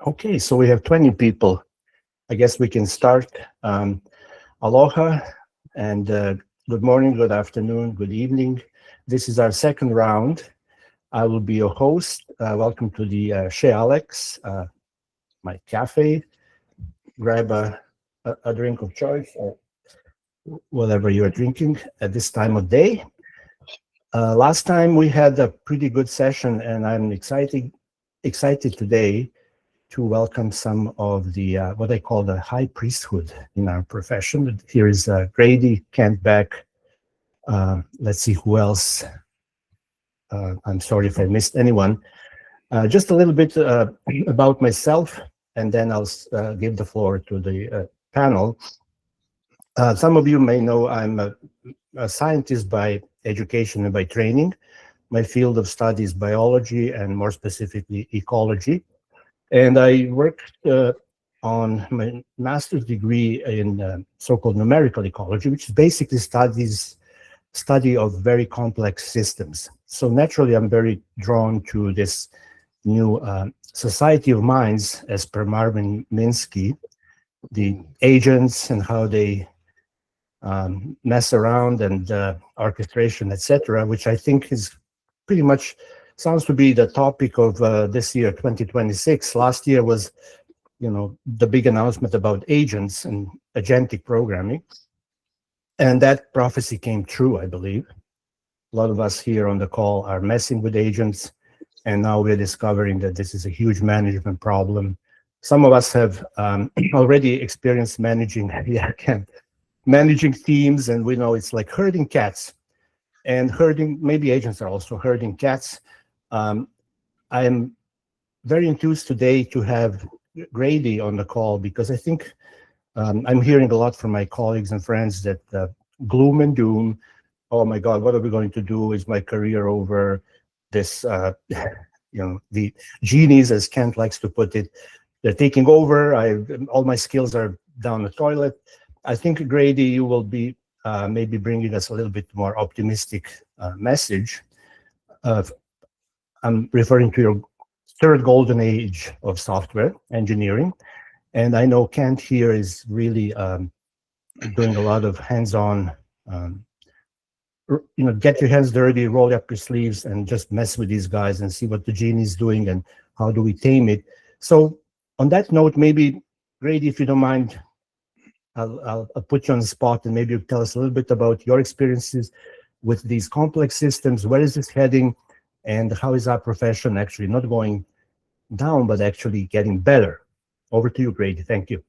Okay, so we have 20 people. I guess we can start. Aloha and good morning, good afternoon, good evening. This is our second round. I will be your host. Welcome to the Chez Alex, my cafe. Grab a drink of choice or whatever you are drinking at this time of day. Last time we had a pretty good session, and I'm excited today to welcome some of the what I call the high priesthood in our profession. Here is Grady, Kent, Beck. Let's see who else. I'm sorry if I missed anyone. Just a little bit about myself, and then I'll give the floor to the panel. Some of you may know I'm a scientist by education and by training. My field of study is biology and more specifically ecology. And I worked on my master's degree in so-called numerical ecology, which basically study of very complex systems. So naturally, I'm very drawn to this new society of minds, as per Marvin Minsky, the agents and how they mess around and orchestration, etc., which I think is pretty much sounds to be the topic of this year, 2026. Last year was, the big announcement about agents and agentic programming. And that prophecy came true, I believe. A lot of us here on the call are messing with agents, and now we're discovering that this is a huge management problem. Some of us have already experienced managing teams, and we know it's like herding cats. And maybe agents are also herding cats. I am very enthused today to have Grady on the call because I think I'm hearing a lot from my colleagues and friends that gloom and doom. Oh my God, what are we going to do? Is my career over? This, the genies, as Kent likes to put it, they're taking over. All my skills are down the toilet. I think, Grady, you will be maybe bringing us a little bit more optimistic message. I'm referring to your third golden age of software engineering. And I know Kent here is really doing a lot of hands-on, get your hands dirty, roll up your sleeves, and just mess with these guys and see what the genie is doing and how do we tame it. So on that note, maybe, Grady, if you don't mind, I'll put you on the spot and maybe you tell us a little bit about your experiences with these complex systems. Where is this heading? And how is our profession actually not going down, but actually getting better? Over to you, Grady. Thank you.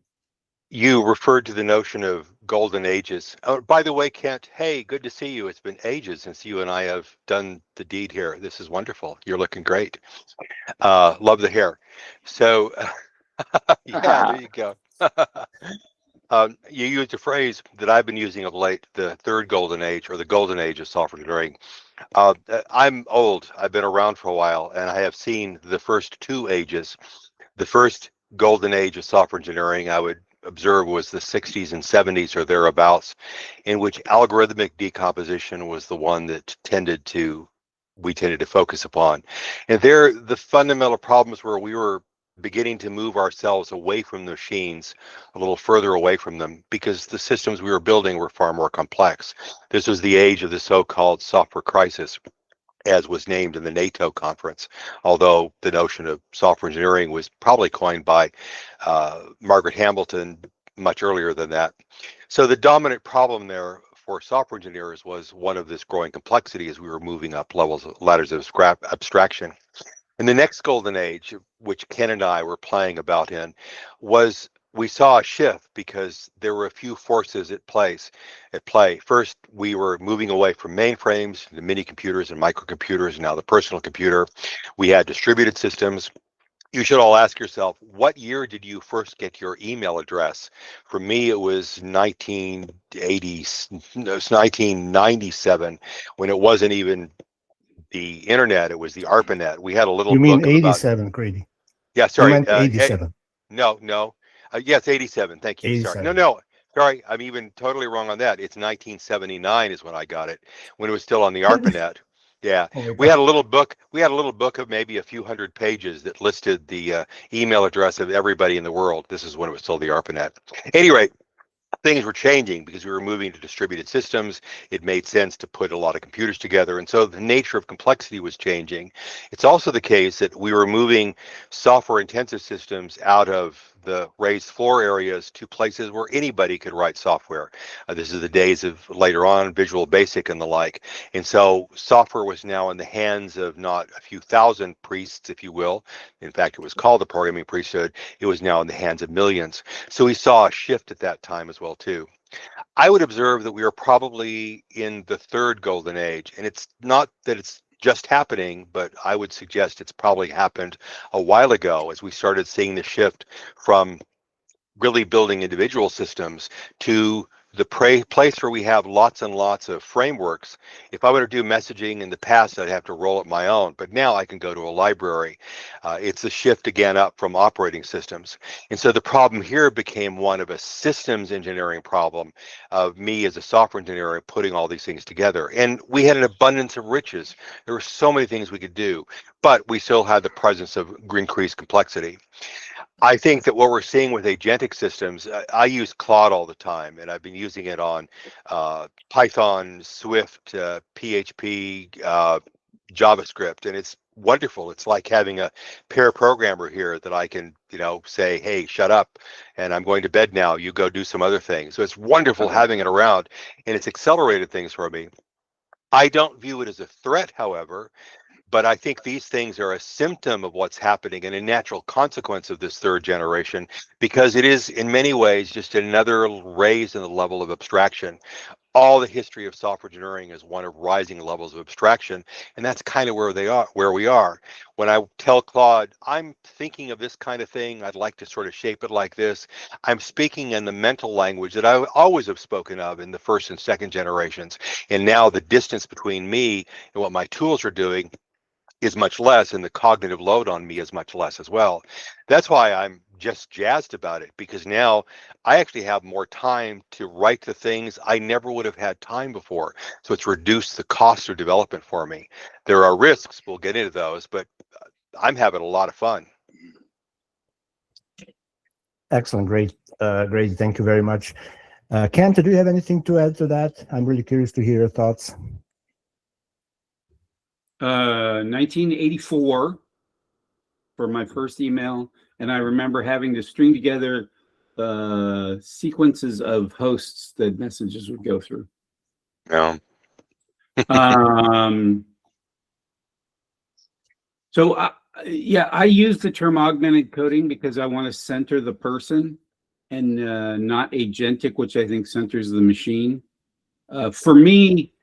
You referred to the notion of golden ages. Oh, by the way, Kent, hey, good to see you. It's been ages since you and I have done the deed here. This is wonderful. You're looking great. Love the hair. So, yeah, there you go. You used a phrase that I've been using of late, the third golden age or the golden age of software engineering. I'm old. I've been around for a while, and I have seen the first two ages. The first golden age of software engineering, I would observe, was the 60s and 70s or thereabouts, in which algorithmic decomposition was the one that we tended to focus upon. And there, the fundamental problems were we were beginning to move ourselves away from the machines, a little further away from them, because the systems we were building were far more complex. This was the age of the so-called software crisis, as was named in the NATO conference, although the notion of software engineering was probably coined by Margaret Hamilton much earlier than that. So the dominant problem there for software engineers was one of this growing complexity as we were moving up ladders of abstraction. And the next golden age, which Ken and I were playing about in, was we saw a shift because there were a few forces at play. First, we were moving away from mainframes to mini computers and microcomputers, and now the personal computer. We had distributed systems. You should all ask yourself, what year did you first get your email address? For me, it was 1997, when it wasn't even the internet, it was the ARPANET. We had a little You mean book of 87, Grady? yeah, sorry. You meant 87. No. Yes, 87. Thank you. 87. Sorry. No. Sorry, I'm even totally wrong on that. It's 1979 is when I got it, when it was still on the ARPANET. Yeah, Oh, we had a little book. We had a little book of maybe a few hundred pages that listed the email address of everybody in the world. This is when it was still the ARPANET. Anyway, things were changing because we were moving to distributed systems. It made sense to put a lot of computers together. And so the nature of complexity was changing. It's also the case that we were moving software intensive systems out of the raised floor areas to places where anybody could write software. This is the days of later on Visual Basic and the like. And so software was now in the hands of not a few thousand priests, if you will. In fact, it was called the programming priesthood. It was now in the hands of millions. So we saw a shift at that time as well too. I would observe that we are probably in the third golden age, and it's not that it's just happening, but I would suggest it's probably happened a while ago as we started seeing the shift from really building individual systems to the place where we have lots and lots of frameworks. If I were to do messaging in the past, I'd have to roll it my own, but now I can go to a library. It's a shift again up from operating systems. And so the problem here became one of a systems engineering problem of me as a software engineer putting all these things together. And we had an abundance of riches. There were so many things we could do, but we still had the presence of increased complexity. I think that what we're seeing with agentic systems, I use Claude all the time, and I've been using it on Python, Swift, PHP, JavaScript, and it's wonderful. It's like having a pair programmer here that I can, say, hey, shut up, and I'm going to bed now. You go do some other things. So it's wonderful having it around, and it's accelerated things for me. I don't view it as a threat, however. But I think these things are a symptom of what's happening and a natural consequence of this third generation, because it is in many ways just another raise in the level of abstraction. All the history of software engineering is one of rising levels of abstraction, and that's kind of where we are. When I tell Claude, I'm thinking of this kind of thing, I'd like to sort of shape it like this, I'm speaking in the mental language that I always have spoken of in the first and second generations. And now the distance between me and what my tools are doing is much less, and the cognitive load on me is much less as well. That's why I'm just jazzed about it, because now I actually have more time to write the things I never would have had time before. So it's reduced the cost of development for me. There are risks, we'll get into those, but I'm having a lot of fun. Excellent, great, great. Thank you very much. Kent, do you have anything to add to that? I'm really curious to hear your thoughts. 1984 for my first email, and I remember having to string together sequences of hosts that messages would go through. Yeah. So I use the term augmented coding because I want to center the person and not agentic, which I think centers the machine. For me,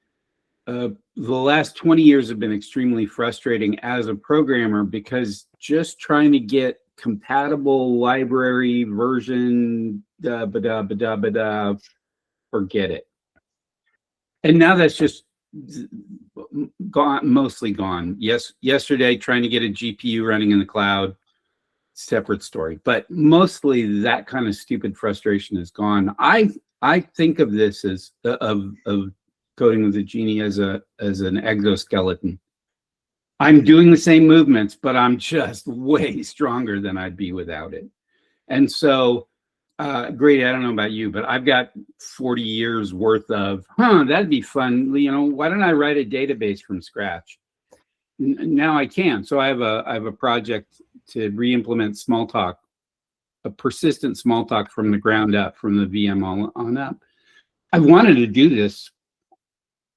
the last 20 years have been extremely frustrating as a programmer, because just trying to get compatible library version, forget it. And now that's just gone, mostly gone. Yes, yesterday trying to get a GPU running in the cloud, separate story. But mostly that kind of stupid frustration is gone. I think of this as of coding with the genie as an exoskeleton. I'm doing the same movements, but I'm just way stronger than I'd be without it. And so, Grady, I don't know about you, but I've got 40 years worth of, that'd be fun. Why don't I write a database from scratch? Now I can. So I have a project to re-implement Smalltalk, a persistent Smalltalk from the ground up, from the VM on up. I wanted to do this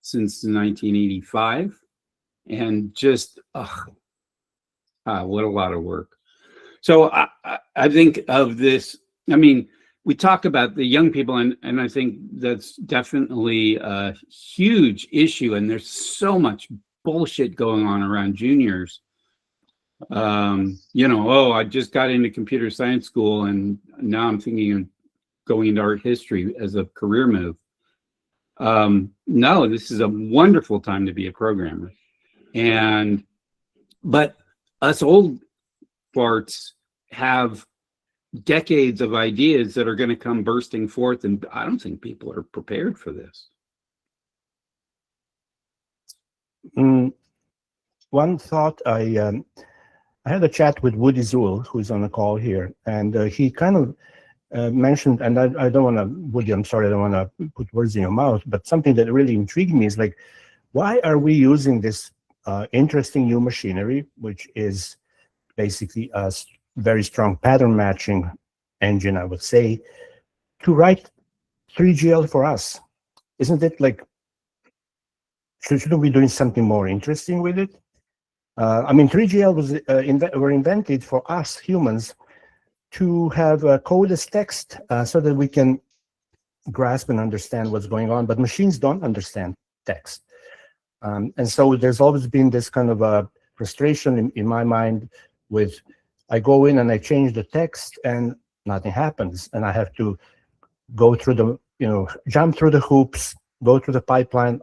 since 1985, and just what a lot of work. So I think of this, we talk about the young people, and I think that's definitely a huge issue, and there's so much bullshit going on around juniors. I just got into computer science school, and now I'm thinking of going into art history as a career move. No, this is a wonderful time to be a programmer. But us old farts have decades of ideas that are going to come bursting forth, and I don't think people are prepared for this. one thought I had a chat with Woody Zuill, who's on the call here, and he kind of mentioned, and I don't want to, Woody, I'm sorry, I don't want to put words in your mouth, but something that really intrigued me is like, why are we using this interesting new machinery, which is basically a very strong pattern matching engine, I would say, to write 3GL for us? Isn't it like, shouldn't we be doing something more interesting with it? I mean, 3GL were invented for us humans to have code as text so that we can grasp and understand what's going on, but machines don't understand text. And so there's always been this kind of a frustration in my mind with, I go in and I change the text and nothing happens. And I have to go through the, jump through the hoops, go through the pipeline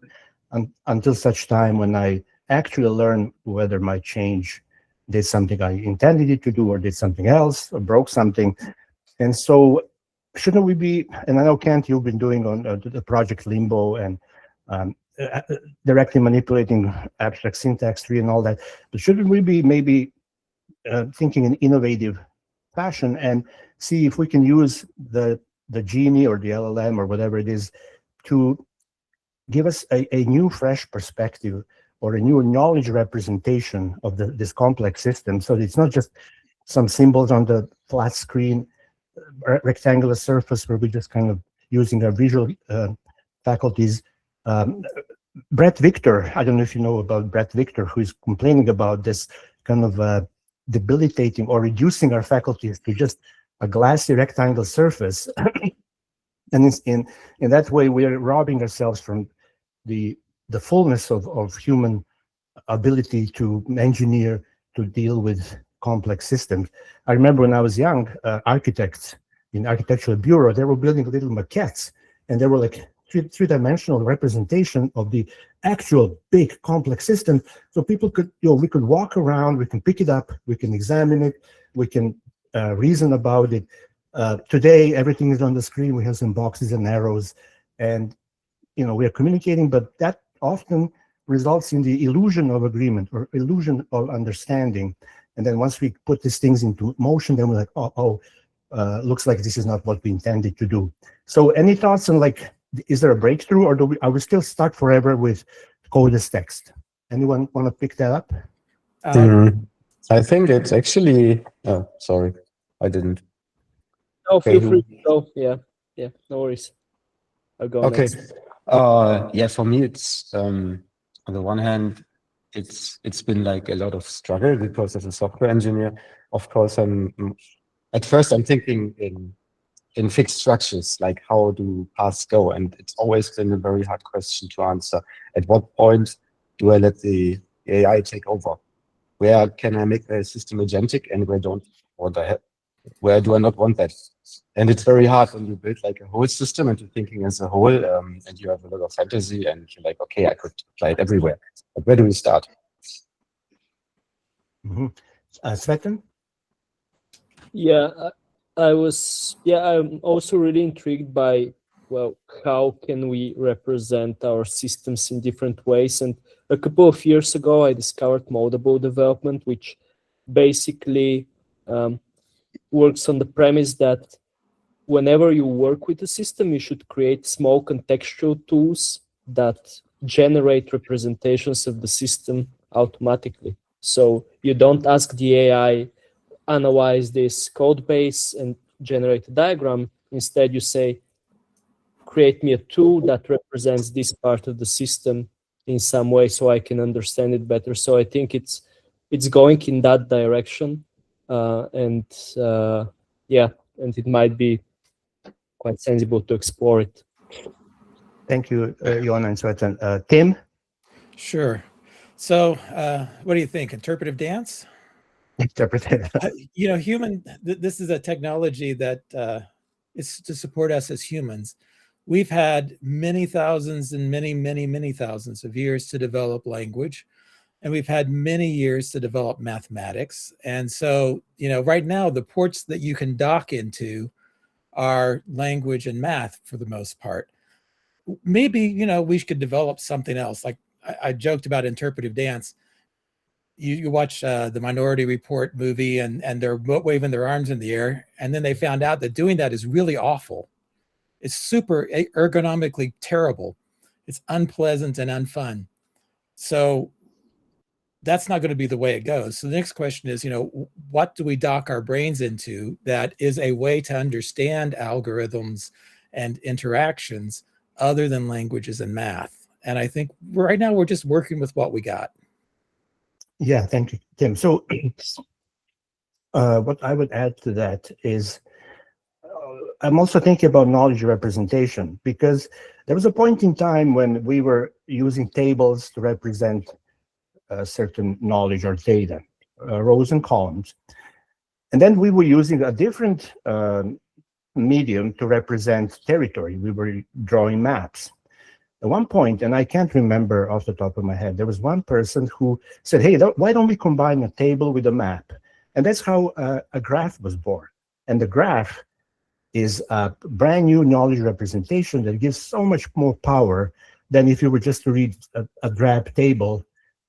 until such time when I actually learn whether my change did something I intended it to do or did something else or broke something. And so shouldn't we be, and I know, Kent, you've been doing on the project Limbo and directly manipulating abstract syntax tree and all that, but shouldn't we be maybe thinking in innovative fashion and see if we can use the Genie or the LLM or whatever it is to give us a new, fresh perspective or a new knowledge representation of this complex system, so that it's not just some symbols on the flat screen, rectangular surface where we're just kind of using our visual faculties. Brett Victor, I don't know if you know about Brett Victor, who is complaining about this kind of debilitating or reducing our faculties to just a glassy rectangle surface. And in that way, we're robbing ourselves from the fullness of human ability to engineer, to deal with complex systems. I remember when I was young, architects in architectural bureau, they were building little maquettes, and they were like three-dimensional representation of the actual big complex system. So people could, we could walk around, we can pick it up, we can examine it, we can reason about it. Today, everything is on the screen. We have some boxes and arrows, and we are communicating, but that often results in the illusion of agreement or illusion of understanding. And then once we put these things into motion, then we're like, looks like this is not what we intended to do. So any thoughts on, like, is there a breakthrough, or are we still stuck forever with code as text? Anyone want to pick that up? I think it's actually, oh, sorry, I didn't. Oh, feel free to go. Yeah, no worries. I'll go next. Yeah, for me, it's on the one hand, it's been like a lot of struggle because as a software engineer, of course, at first I'm thinking in fixed structures, like how do paths go, and it's always been a very hard question to answer. At what point do I let the AI take over? Where can I make the system agentic, and where don't want I have? Where do I not want that? And it's very hard when you build like a whole system and you're thinking as a whole, and you have a lot of fantasy, and you're like, okay, I could apply it everywhere. But where do we start? Svetlin? Yeah, I'm also really intrigued by, well, how can we represent our systems in different ways? And a couple of years ago, I discovered moldable development, which basically works on the premise that whenever you work with a system, you should create small contextual tools that generate representations of the system automatically. So you don't ask the AI, analyze this code base and generate a diagram. Instead, you say, create me a tool that represents this part of the system in some way so I can understand it better. So I think it's going in that direction. And it might be quite sensible to explore it. Thank you, Johanna and Svetlin. Tim? Sure. So what do you think? Interpretive dance? Interpretive. This is a technology that is to support us as humans. We've had many thousands and many thousands of years to develop language. And we've had many years to develop mathematics. And so, right now, the ports that you can dock into are language and math for the most part. Maybe, we could develop something else. Like I joked about interpretive dance. you watch the Minority Report movie, and they're waving their arms in the air, and then they found out that doing that is really awful. It's super ergonomically terrible. It's unpleasant and unfun. So that's not going to be the way it goes. So the next question is, what do we dock our brains into that is a way to understand algorithms and interactions other than languages and math? And I think right now we're just working with what we got. Yeah, thank you, Tim. So what I would add to that is I'm also thinking about knowledge representation, because there was a point in time when we were using tables to represent certain knowledge or data, rows and columns. And then we were using a different medium to represent territory. We were drawing maps. At one point, and I can't remember off the top of my head, there was one person who said, hey, why don't we combine a table with a map? And that's how a graph was born. And the graph is a brand new knowledge representation that gives so much more power than if you were just to read a drab table.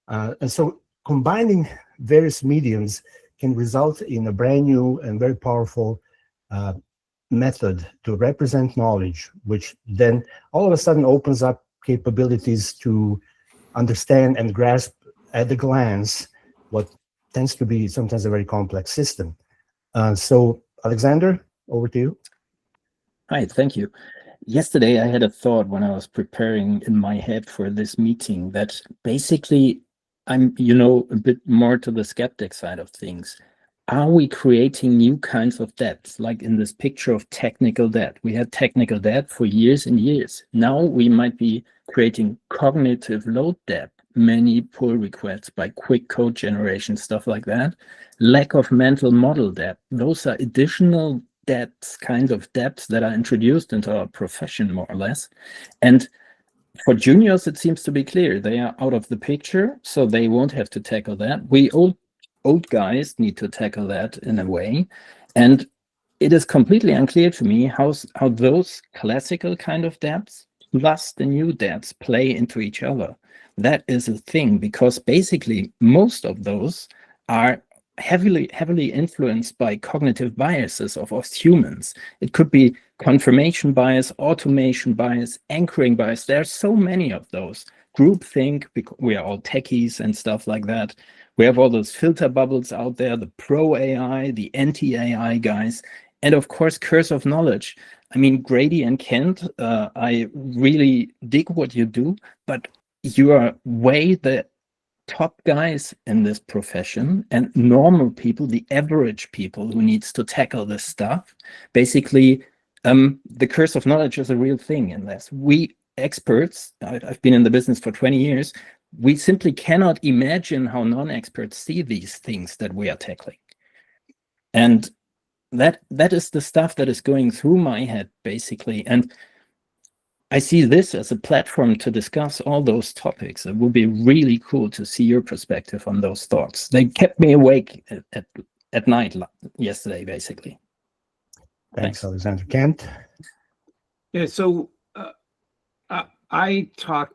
And so combining various mediums can result in a brand new and very powerful method to represent knowledge, which then all of a sudden opens up capabilities to understand and grasp at a glance what tends to be sometimes a very complex system. So Alexander, over to you. Hi, thank you. Yesterday, I had a thought when I was preparing in my head for this meeting that basically I'm, a bit more to the skeptic side of things. Are we creating new kinds of debts? Like in this picture of technical debt, we had technical debt for years and years. Now we might be creating cognitive load debt, many pull requests by quick code generation, stuff like that. Lack of mental model debt. Those are additional debts, kinds of debts that are introduced into our profession, more or less. And for juniors, it seems to be clear they are out of the picture, so they won't have to tackle that. We old guys need to tackle that in a way. And it is completely unclear to me how those classical kind of debts plus the new debts play into each other. That is a thing, because basically most of those are heavily influenced by cognitive biases of us humans. It could be confirmation bias, automation bias, anchoring bias. There are so many of those. Groupthink, because we are all techies and stuff like that. We have all those filter bubbles out there, the pro AI, the anti-AI guys, and of course, curse of knowledge. I mean, Grady and Kent, I really dig what you do, but you are way the top guys in this profession, and normal people, the average people who needs to tackle this stuff. Basically, the curse of knowledge is a real thing in this. We experts, I've been in the business for 20 years, we simply cannot imagine how non-experts see these things that we are tackling. And that is the stuff that is going through my head, basically. And I see this as a platform to discuss all those topics. It would be really cool to see your perspective on those thoughts. They kept me awake at night yesterday, basically. Thanks, Alexander. Kent? Yeah, so I talk,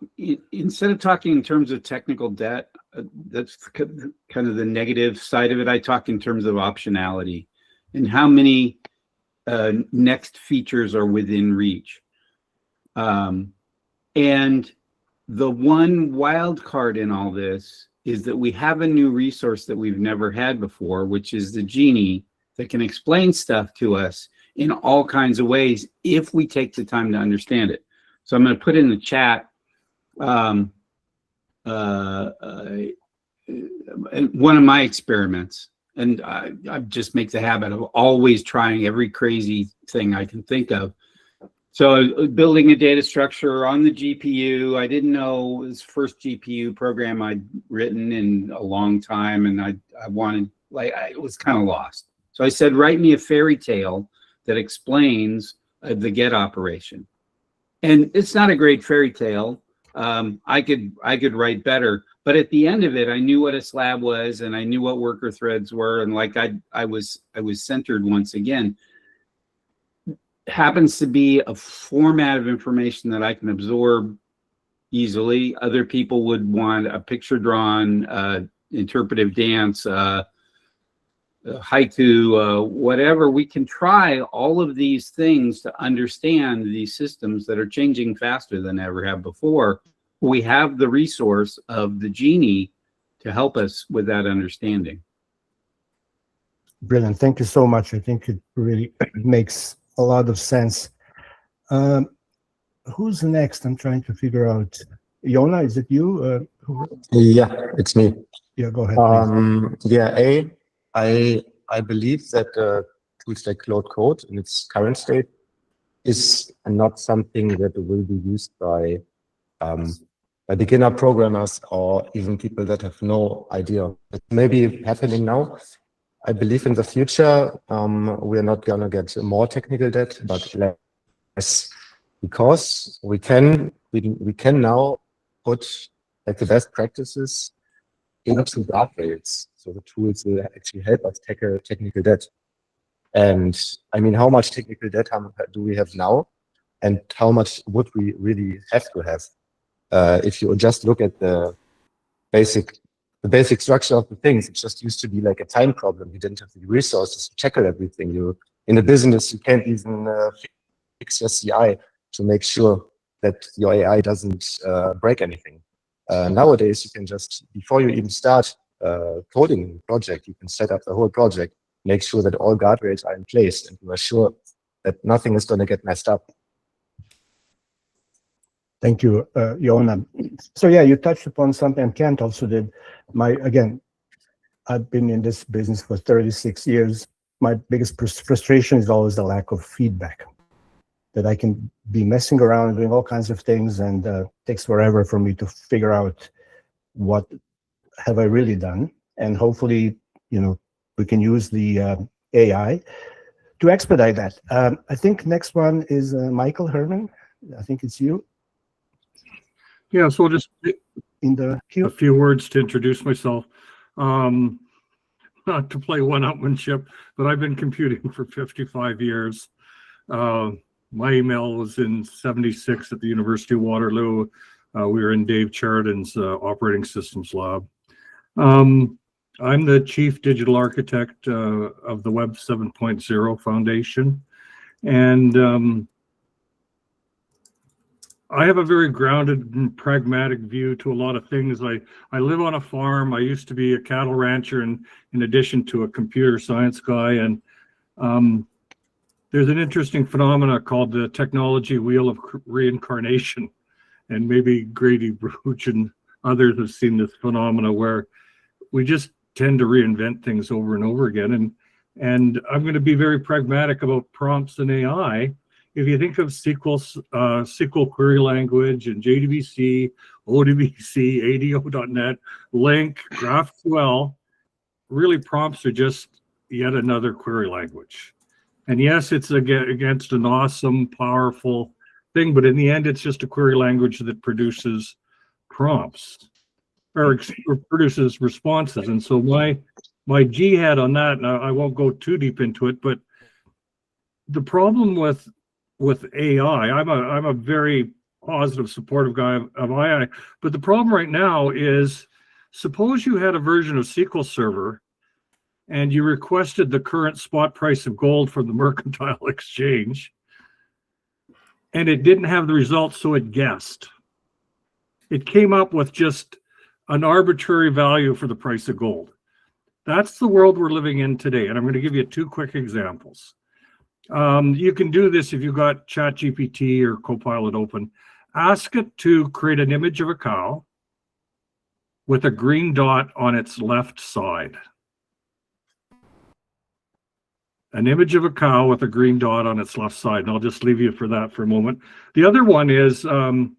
instead of talking in terms of technical debt, that's kind of the negative side of it. I talk in terms of optionality and how many next features are within reach. And the one wild card in all this is that we have a new resource that we've never had before, which is the genie that can explain stuff to us in all kinds of ways if we take the time to understand it. So I'm going to put in the chat one of my experiments, and I just make the habit of always trying every crazy thing I can think of. So building a data structure on the GPU. I didn't know it was the first GPU program I'd written in a long time, and I wanted, I was kind of lost. So I said, write me a fairy tale that explains the get operation. And it's not a great fairy tale. I could write better, but at the end of it, I knew what a slab was, and I knew what worker threads were, and like I was centered once again. Happens to be a format of information that I can absorb easily. Other people would want a picture drawn interpretive dance, haiku, whatever. We can try all of these things to understand these systems that are changing faster than ever have before. We have the resource of the genie to help us with that understanding. Brilliant. Thank you so much. I think it really makes a lot of sense. Who's next? I'm trying to figure out. Yona, is it you? Yeah, it's me. Yeah, go ahead, please. Yeah, I believe that tools like Cloud Code in its current state is not something that will be used by beginner programmers or even people that have no idea. It may be happening now. I believe in the future we're not gonna get more technical debt, but less, because we can now put like the best practices into guardrails, so the tools will actually help us tackle technical debt. And I mean, how much technical debt do we have now, and how much would we really have to have? If you just look at the basic structure of the things, it just used to be like a time problem. You didn't have the resources to tackle everything. You in a business, you can't even fix your CI to make sure that your AI doesn't break anything. Nowadays, you can just, before you even start coding a project, you can set up the whole project, make sure that all guardrails are in place, and you are sure that nothing is going to get messed up. Thank you, Yona. So yeah, you touched upon something, and Kent also did. Again, I've been in this business for 36 years. My biggest frustration is always the lack of feedback. That I can be messing around and doing all kinds of things, and takes forever for me to figure out what have I really done. And hopefully, we can use the AI to expedite that. I think next one is Michael Herman. I think it's you. Yeah, so I'll just in the queue. A few words to introduce myself. Not to play one-upmanship, but I've been computing for 55 years. My email was in '76 at the University of Waterloo. We were in Dave Chariton's operating systems lab. I'm the chief digital architect of the Web 7.0 Foundation. And I have a very grounded and pragmatic view to a lot of things. I live on a farm. I used to be a cattle rancher, and in addition to a computer science guy. And there's an interesting phenomena called the technology wheel of reincarnation. And maybe Grady Booch and others have seen this phenomena where we just tend to reinvent things over and over again. And I'm going to be very pragmatic about prompts and AI. If you think of SQL query language and JDBC, ODBC, ADO.NET, LINQ, GraphQL, really prompts are just yet another query language. And yes, it's against an awesome, powerful thing, but in the end, it's just a query language that produces prompts or produces responses. And so my jihad on that, and I won't go too deep into it, but the problem with AI, I'm a very positive, supportive guy of AI, but the problem right now is, suppose you had a version of SQL Server and you requested the current spot price of gold from the mercantile exchange, and it didn't have the results, so it guessed. It came up with just an arbitrary value for the price of gold. That's the world we're living in today, and I'm going to give you two quick examples. You can do this if you've got ChatGPT or Copilot open. Ask it to create an image of a cow with a green dot on its left side. An image of a cow with a green dot on its left side. And I'll just leave you for that for a moment. The other one is, I'm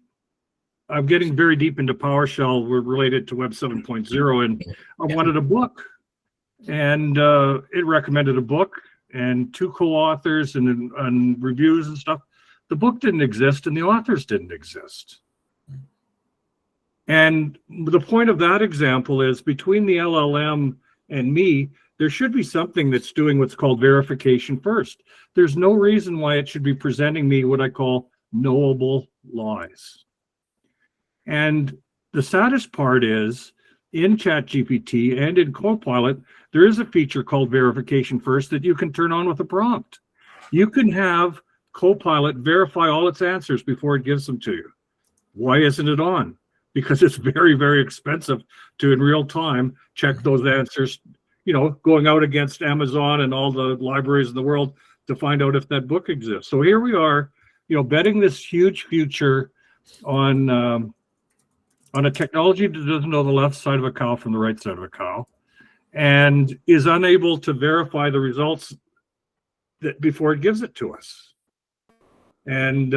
getting very deep into PowerShell. We're related to Web 7.0, and I wanted a book. And it recommended a book and two co-authors and reviews and stuff. The book didn't exist and the authors didn't exist. And the point of that example is, between the LLM and me, there should be something that's doing what's called verification first. There's no reason why it should be presenting me what I call knowable lies. And the saddest part is in ChatGPT and in Copilot, there is a feature called verification first that you can turn on with a prompt. You can have Copilot verify all its answers before it gives them to you. Why isn't it on? Because it's very, very expensive to, in real time, check those answers, you know, going out against Amazon and all the libraries in the world to find out if that book exists. So here we are, you know, betting this huge future on a technology that doesn't know the left side of a cow from the right side of a cow, and is unable to verify the results that before it gives it to us. And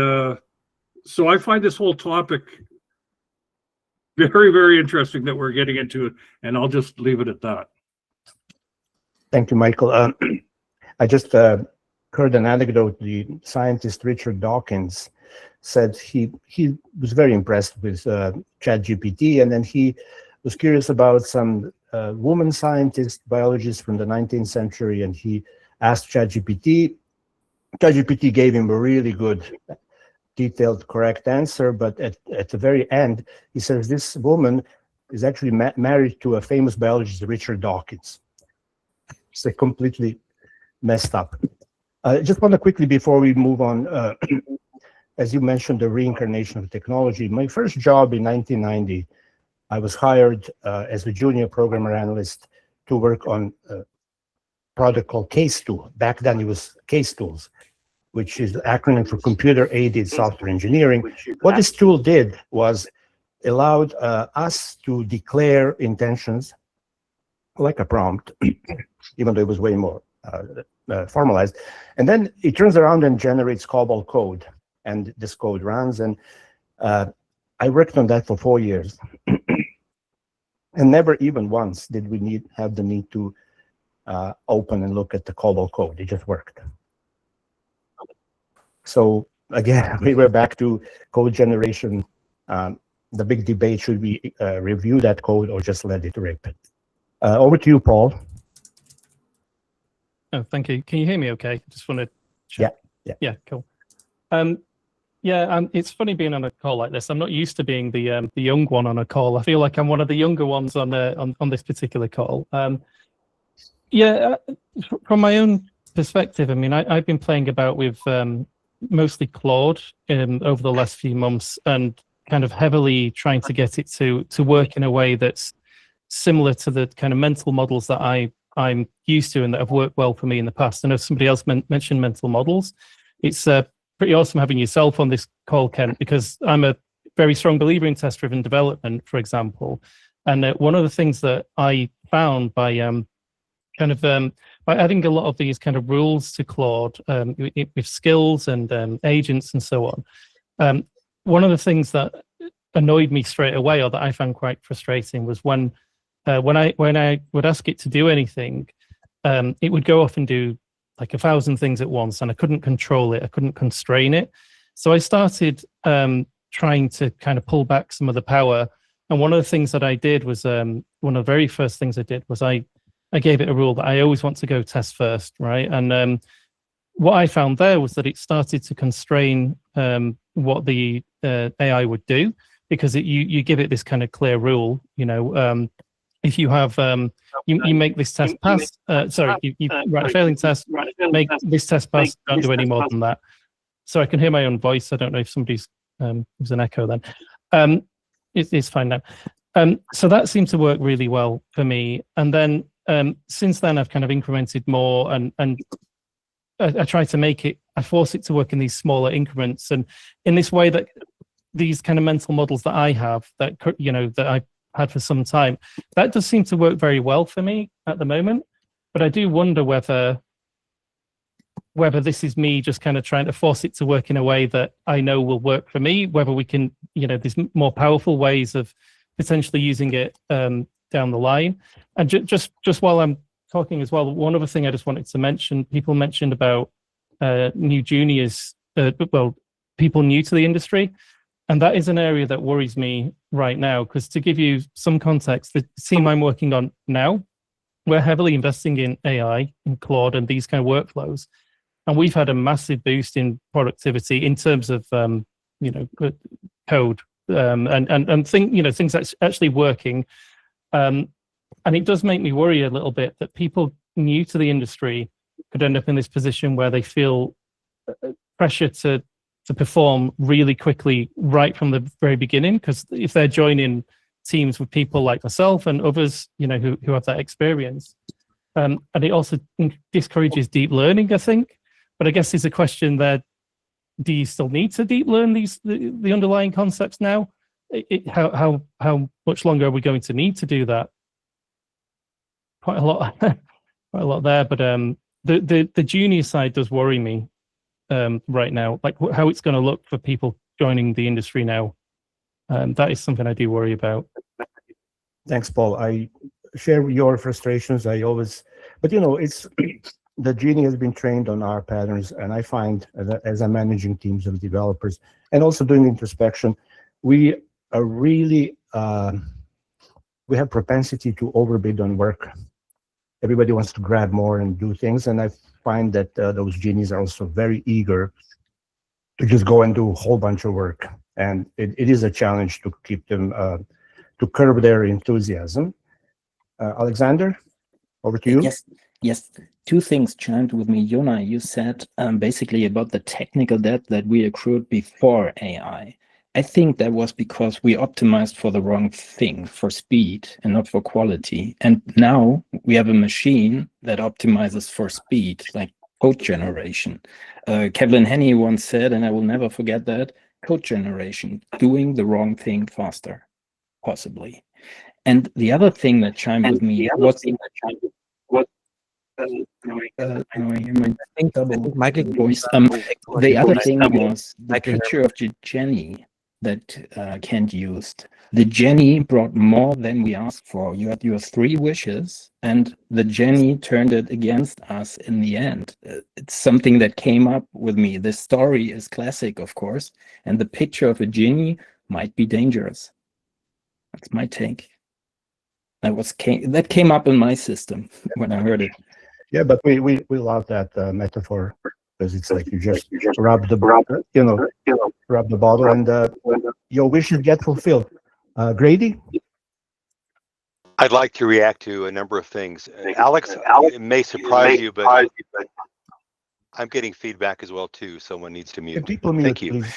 so I find this whole topic very, very interesting that we're getting into it, and I'll just leave it at that. Thank you, Michael. I just heard an anecdote. The scientist Richard Dawkins said he was very impressed with ChatGPT, and then he was curious about some woman scientist, biologist from the 19th century, and he asked ChatGPT. ChatGPT gave him a really good, detailed, correct answer, but at the very end, he says this woman is actually married to a famous biologist, Richard Dawkins. So completely messed up. I just want to quickly, before we move on, as you mentioned, the reincarnation of technology. My first job in 1990, I was hired as a junior programmer analyst to work on a product called Case Tool. Back then it was Case Tools, which is the acronym for Computer Aided Software Engineering. What this tool did was allowed us to declare intentions like a prompt, even though it was way more formalized. And then it turns around and generates COBOL code. And this code runs. And I worked on that for 4 years. And never even once did we have the need to open and look at the COBOL code. It just worked. So again, we were back to code generation. The big debate, should we review that code or just let it rip? Over to you, Paul. Oh, thank you. Can you hear me okay? Just want to check. Yeah, cool. It's funny being on a call like this. I'm not used to being the young one on a call. I feel like I'm one of the younger ones on this particular call. From my own perspective, I mean, I've been playing about with mostly Claude over the last few months, and kind of heavily trying to get it to work in a way that's similar to the kind of mental models that I'm used to and that have worked well for me in the past. I know somebody else mentioned mental models. It's pretty awesome having yourself on this call, Kent, because I'm a very strong believer in test-driven development, for example. And one of the things that I found by by adding a lot of these kind of rules to Claude with skills and agents and so on, one of the things that annoyed me straight away, or that I found quite frustrating, was when I would ask it to do anything, it would go off and do like 1,000 things at once, and I couldn't control it. I couldn't constrain it. So I started trying to kind of pull back some of the power. And one of the things that I did was, one of the very first things I did was I gave it a rule that I always want to go test first, right? And what I found there was that it started to constrain what the AI would do, because you give it this kind of clear rule, you know, if you have, you make this test pass, you write a failing test, make this test pass, don't do any more than that. So I can hear my own voice. I don't know if somebody's, there's an echo then. It's fine now. So that seemed to work really well for me. And then since then, I've kind of incremented more, and I try to make it, I force it to work in these smaller increments. And in this way that these kind of mental models that I have, that, you know, that I've had for some time, that does seem to work very well for me at the moment. But I do wonder whether this is me just kind of trying to force it to work in a way that I know will work for me, whether we can, you know, there's more powerful ways of potentially using it down the line. And just while I'm talking as well, one other thing I just wanted to mention, people mentioned about new juniors, people new to the industry. And that is an area that worries me right now, because to give you some context, the team I'm working on now, we're heavily investing in AI, in Claude, and these kind of workflows. And we've had a massive boost in productivity in terms of, you know, code and things that's actually working. And it does make me worry a little bit that people new to the industry could end up in this position where they feel pressure to perform really quickly right from the very beginning, because if they're joining teams with people like myself and others, who have that experience, and it also discourages deep learning, I think. But I guess there's a question there: do you still need to deep learn the underlying concepts now? How much longer are we going to need to do that? Quite a lot, quite a lot there. But the junior side does worry me right now, like how it's going to look for people joining the industry now. That is something I do worry about. Thanks, Paul. I share your frustrations. But it's the Genie has been trained on our patterns, and I find as I'm managing teams of developers and also doing introspection, we are really we have propensity to overbid on work. Everybody wants to grab more and do things, and I find that those Genies are also very eager to just go and do a whole bunch of work, and it is a challenge to keep them to curb their enthusiasm. Alexander, over to you. Yes. Two things chimed with me. Jona, you said basically about the technical debt that we accrued before AI. I think that was because we optimized for the wrong thing, for speed and not for quality. And now we have a machine that optimizes for speed, like code generation. Kevin Henney once said, and I will never forget that, code generation, doing the wrong thing faster, possibly. And the other thing that chimed with me was Michael voice. The other thing was the picture of Jenny that Kent used. The Jenny brought more than we asked for. You had your 3 wishes, and the Jenny turned it against us in the end. It's something that came up with me. The story is classic, of course, and the picture of a Jenny might be dangerous. That's my take. That came up in my system when I heard it. Yeah, but we love that metaphor, because it's like you just rub the bottle and your wishes get fulfilled. Grady? I'd like to react to a number of things. Alex, it may surprise you, but I'm getting feedback as well too. Someone needs to mute. People mute, Thank you. please.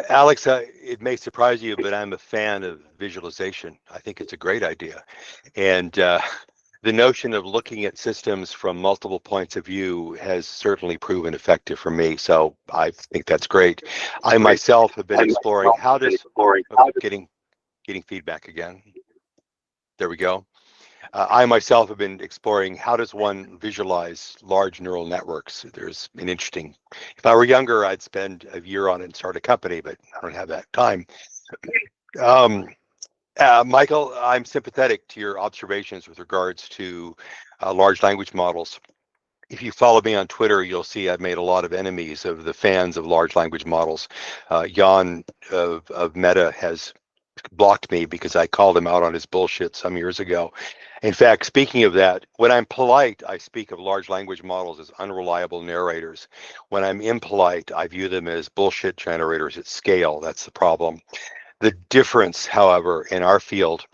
Alex, it may surprise you, but I'm a fan of visualization. I think it's a great idea. And the notion of looking at systems from multiple points of view has certainly proven effective for me. So I think that's great. I myself have been exploring getting feedback again. There we go. I myself have been exploring how does one visualize large neural networks. There's an interesting, if I were younger, I'd spend a year on it and start a company, but I don't have that time. Michael, I'm sympathetic to your observations with regards to large language models. If you follow me on Twitter, you'll see I've made a lot of enemies of the fans of large language models. Jan of Meta has blocked me because I called him out on his bullshit some years ago. In fact, speaking of that, when I'm polite, I speak of large language models as unreliable narrators. When I'm impolite, I view them as bullshit generators at scale. That's the problem. The difference, however, in our field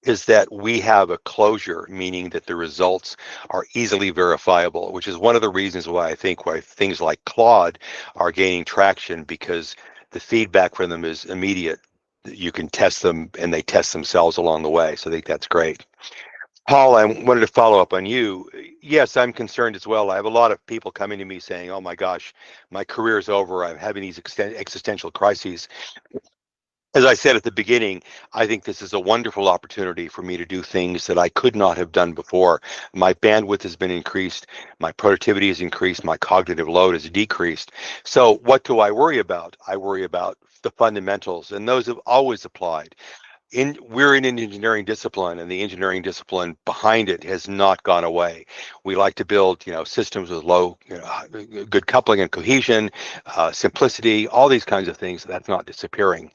is that we have a closure, meaning that the results are easily verifiable, which is one of the reasons why I think why things like Claude are gaining traction, because the feedback from them is immediate. You can test them and they test themselves along the way. So I think that's great. Paul, I wanted to follow up on you. Yes, I'm concerned as well. I have a lot of people coming to me saying, oh my gosh, my career is over. I'm having these existential crises. As I said at the beginning, I think this is a wonderful opportunity for me to do things that I could not have done before. My bandwidth has been increased, my productivity has increased, my cognitive load has decreased. So what do I worry about? I worry about the fundamentals, and those have always applied. We're in an engineering discipline, and the engineering discipline behind it has not gone away. We like to build, systems with low, good coupling and cohesion, simplicity, all these kinds of things. That's not disappearing.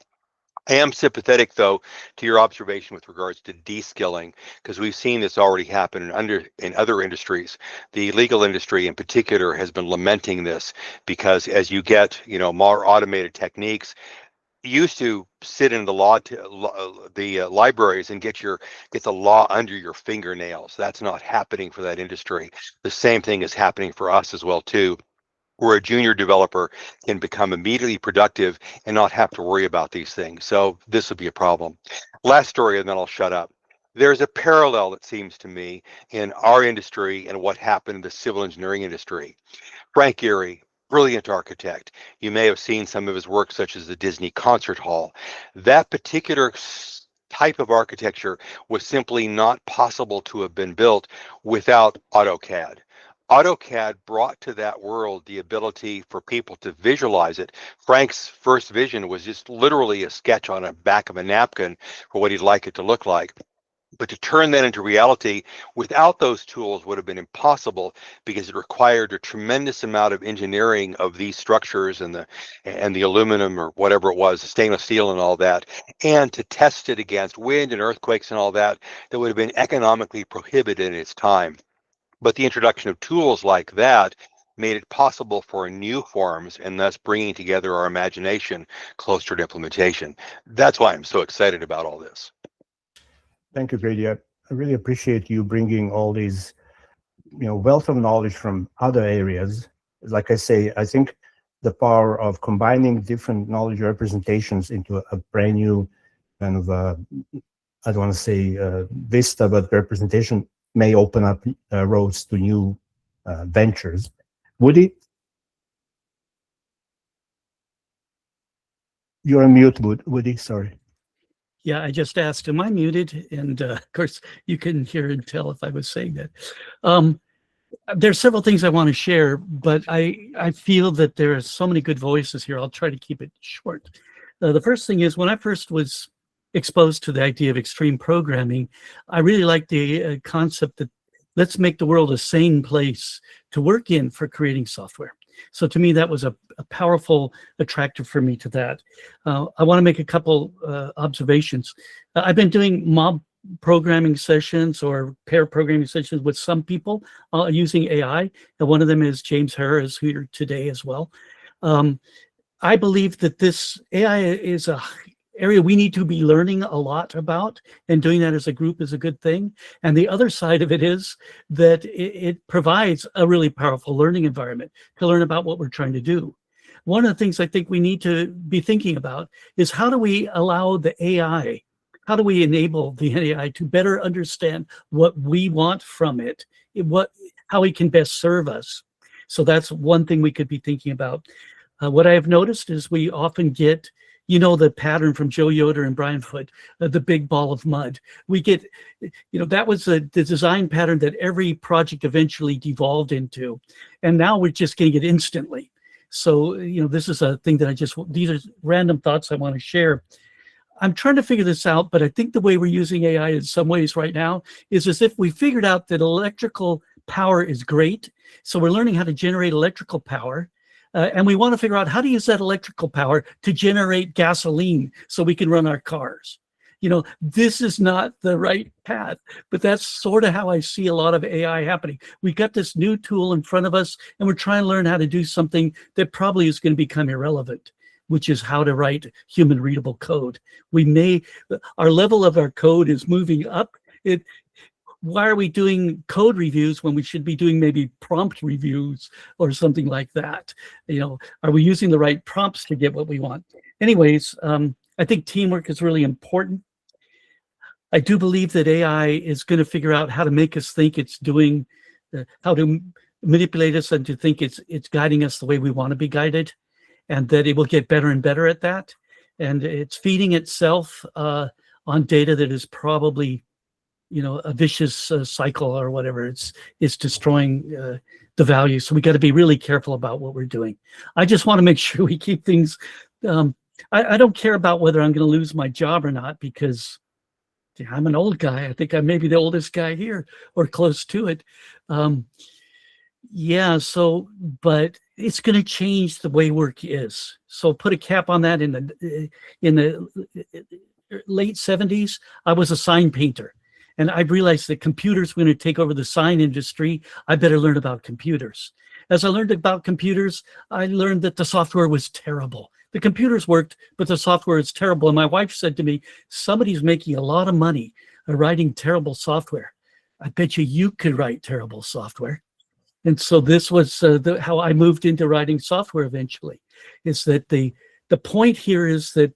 I am sympathetic, though, to your observation with regards to de-skilling, because we've seen this already happen in other industries. The legal industry, in particular, has been lamenting this because as you get, more automated techniques, used to sit in the libraries and get the law under your fingernails. That's not happening for that industry. The same thing is happening for us as well too, where a junior developer can become immediately productive and not have to worry about these things. So this would be a problem. Last story, and then I'll shut up. There's a parallel, it seems to me, in our industry and what happened in the civil engineering industry. Frank Gehry, brilliant architect. You may have seen some of his work, such as the Disney Concert Hall. That particular type of architecture was simply not possible to have been built without AutoCAD. AutoCAD brought to that world the ability for people to visualize it. Frank's first vision was just literally a sketch on the back of a napkin for what he'd like it to look like. But to turn that into reality without those tools would have been impossible, because it required a tremendous amount of engineering of these structures and the aluminum or whatever it was, the stainless steel and all that, and to test it against wind and earthquakes and all that would have been economically prohibited in its time. But the introduction of tools like that made it possible for new forms, and thus bringing together our imagination closer to implementation. That's why I'm so excited about all this. Thank you, Grady. I really appreciate you bringing all these, wealth of knowledge from other areas. Like I say, I think the power of combining different knowledge representations into a brand new kind of, I don't want to say vista, but representation may open up roads to new ventures. Woody? You're on mute, Woody, sorry. Yeah, I just asked, am I muted? And of course, you couldn't hear and tell if I was saying that. There's several things I want to share, but I feel that there are so many good voices here. I'll try to keep it short. The first thing is, when I first was exposed to the idea of extreme programming, I really liked the concept that let's make the world a sane place to work in for creating software. So to me, that was a powerful attractor for me to that. I want to make a couple observations. I've been doing mob programming sessions or pair programming sessions with some people using AI. And one of them is James Harris, who's here today as well. I believe that this AI is a area we need to be learning a lot about, and doing that as a group is a good thing. And the other side of it is that it provides a really powerful learning environment to learn about what we're trying to do. One of the things I think we need to be thinking about is, how do we allow the AI, how do we enable the AI to better understand what we want from it, how it can best serve us? So that's one thing we could be thinking about. What I have noticed is we often get, the pattern from Joe Yoder and Brian Foote, the big ball of mud. We get, that was the design pattern that every project eventually devolved into. And now we're just getting it instantly. So, this is a thing that these are random thoughts I want to share. I'm trying to figure this out, but I think the way we're using AI in some ways right now is as if we figured out that electrical power is great. So we're learning how to generate electrical power. And we want to figure out how to use that electrical power to generate gasoline so we can run our cars. This is not the right path, but that's sort of how I see a lot of AI happening. We've got this new tool in front of us, and we're trying to learn how to do something that probably is going to become irrelevant, which is how to write human readable code. Our level of our code is moving up. Why are we doing code reviews when we should be doing maybe prompt reviews or something like that? Are we using the right prompts to get what we want? Anyways, I think teamwork is really important. I do believe that AI is going to figure out how to make us think it's doing, how to manipulate us and to think it's guiding us the way we want to be guided, and that it will get better and better at that. And it's feeding itself on data that is probably a vicious cycle or whatever. It's destroying the value. So we got to be really careful about what we're doing. I just want to make sure we keep things. I don't care about whether I'm going to lose my job or not, because I'm an old guy. I think I may be the oldest guy here or close to it. But it's going to change the way work is. So put a cap on that. In the late 70s, I was a sign painter. And I realized that computers were going to take over the sign industry. I better learn about computers. As I learned about computers, I learned that the software was terrible. The computers worked, but the software is terrible. And my wife said to me, somebody's making a lot of money writing terrible software. I bet you could write terrible software. And so this was how I moved into writing software eventually, is that the point here is that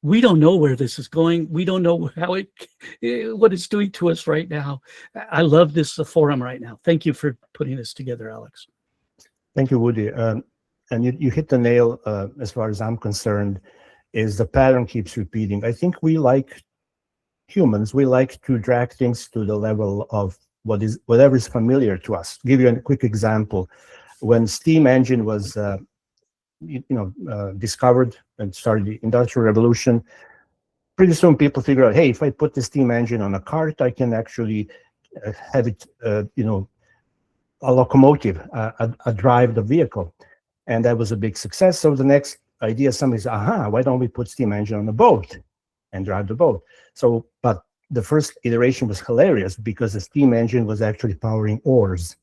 we don't know where this is going. We don't know what it's doing to us right now. I love this forum right now. Thank you for putting this together, Alex. Thank you, Woody. And you hit the nail, as far as I'm concerned, is the pattern keeps repeating. I think we like humans, we like to drag things to the level of whatever is familiar to us. Give you a quick example. When steam engine was discovered and started the Industrial Revolution, pretty soon people figure out, hey, if I put the steam engine on a cart, I can actually have it, a locomotive, drive the vehicle. And that was a big success. So the next idea, somebody said, why don't we put steam engine on a boat and drive the boat? So, but the first iteration was hilarious because the steam engine was actually powering oars,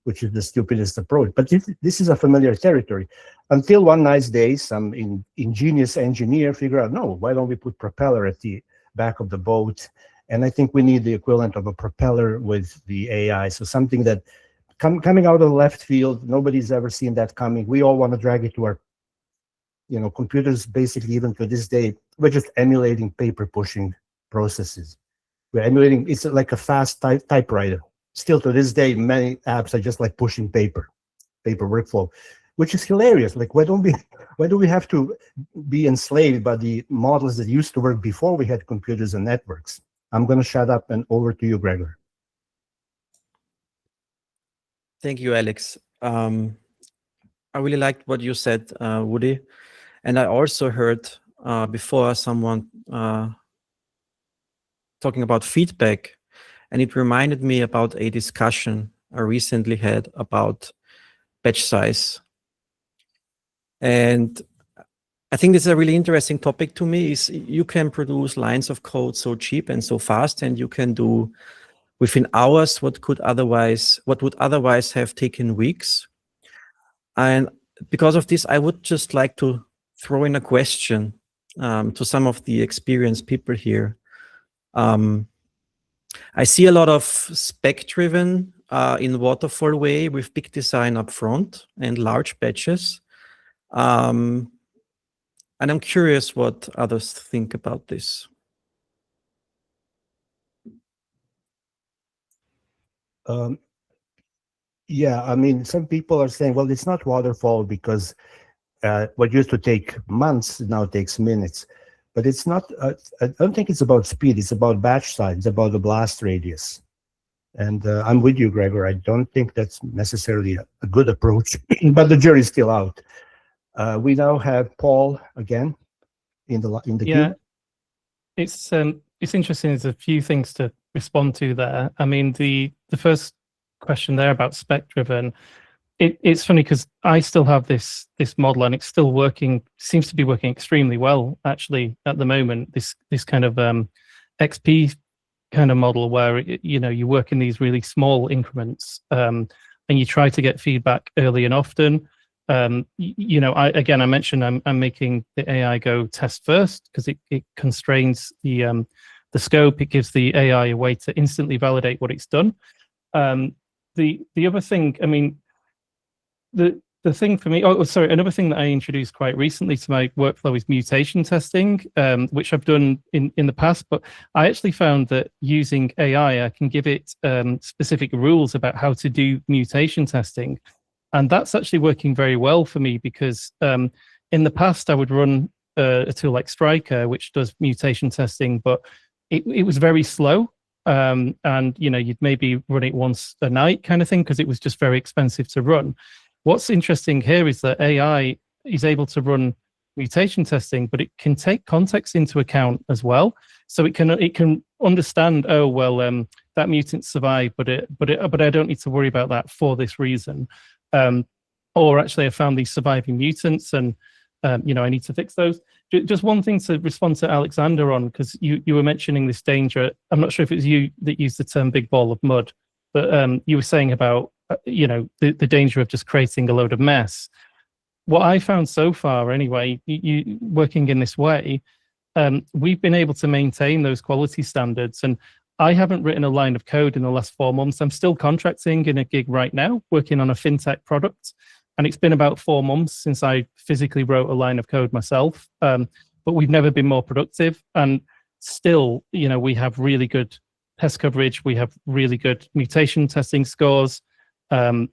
which is the stupidest approach. But this is a familiar territory. Until one nice day, some ingenious engineer figured out, no, why don't we put propeller at the back of the boat? And I think we need the equivalent of a propeller with the AI. So something that coming out of the left field, nobody's ever seen that coming. We all want to drag it to our computers. Basically, even to this day, we're just emulating paper pushing processes. We're emulating, it's like a fast typewriter. Still to this day, many apps are just like pushing paper workflow, which is hilarious. Like, why do we have to be enslaved by the models that used to work before we had computers and networks? I'm going to shut up and over to you, Gregor. Thank you, Alex. I really liked what you said, Woody. And I also heard before someone talking about feedback, and it reminded me about a discussion I recently had about batch size. And I think this is a really interesting topic to me, is you can produce lines of code so cheap and so fast, and you can do within hours what would otherwise have taken weeks. And because of this, I would just like to throw in a question to some of the experienced people here. I see a lot of spec-driven in waterfall way with big design up front and large batches. And I'm curious what others think about this. Yeah, I mean, some people are saying, well, it's not waterfall because what used to take months now takes minutes. But it's not, I don't think it's about speed, it's about batch size, it's about the blast radius. And I'm with you, Gregor. I don't think that's necessarily a good approach, but the jury's still out. We now have Paul again in the queue. It's interesting. There's a few things to respond to there. I mean, the first question there about spec driven, it's funny because I still have this model and it's still working, seems to be working extremely well actually at the moment. This kind of XP kind of model where you work in these really small increments and you try to get feedback early and often. I mentioned I'm making the AI go test first because it constrains the scope. It gives the AI a way to instantly validate what it's done. The other thing, I mean, the thing for me, another thing that I introduced quite recently to my workflow is mutation testing, which I've done in the past, but I actually found that using AI, I can give it specific rules about how to do mutation testing. And that's actually working very well for me because in the past I would run a tool like Striker, which does mutation testing, but it was very slow. And you'd maybe run it once a night kind of thing because it was just very expensive to run. What's interesting here is that AI is able to run mutation testing, but it can take context into account as well. So it can understand, oh well, that mutant survived, but I don't need to worry about that for this reason. Or actually, I found these surviving mutants, and I need to fix those. Just one thing to respond to Alexander on, because you were mentioning this danger. I'm not sure if it was you that used the term "big ball of mud," but you were saying about the danger of just creating a load of mess. what I found so far, anyway, you working in this way, we've been able to maintain those quality standards. And I haven't written a line of code in the last 4 months. I'm still contracting in a gig right now, working on a fintech product. And it's been about 4 months since I physically wrote a line of code myself. But we've never been more productive. And still, we have really good test coverage. We have really good mutation testing scores. And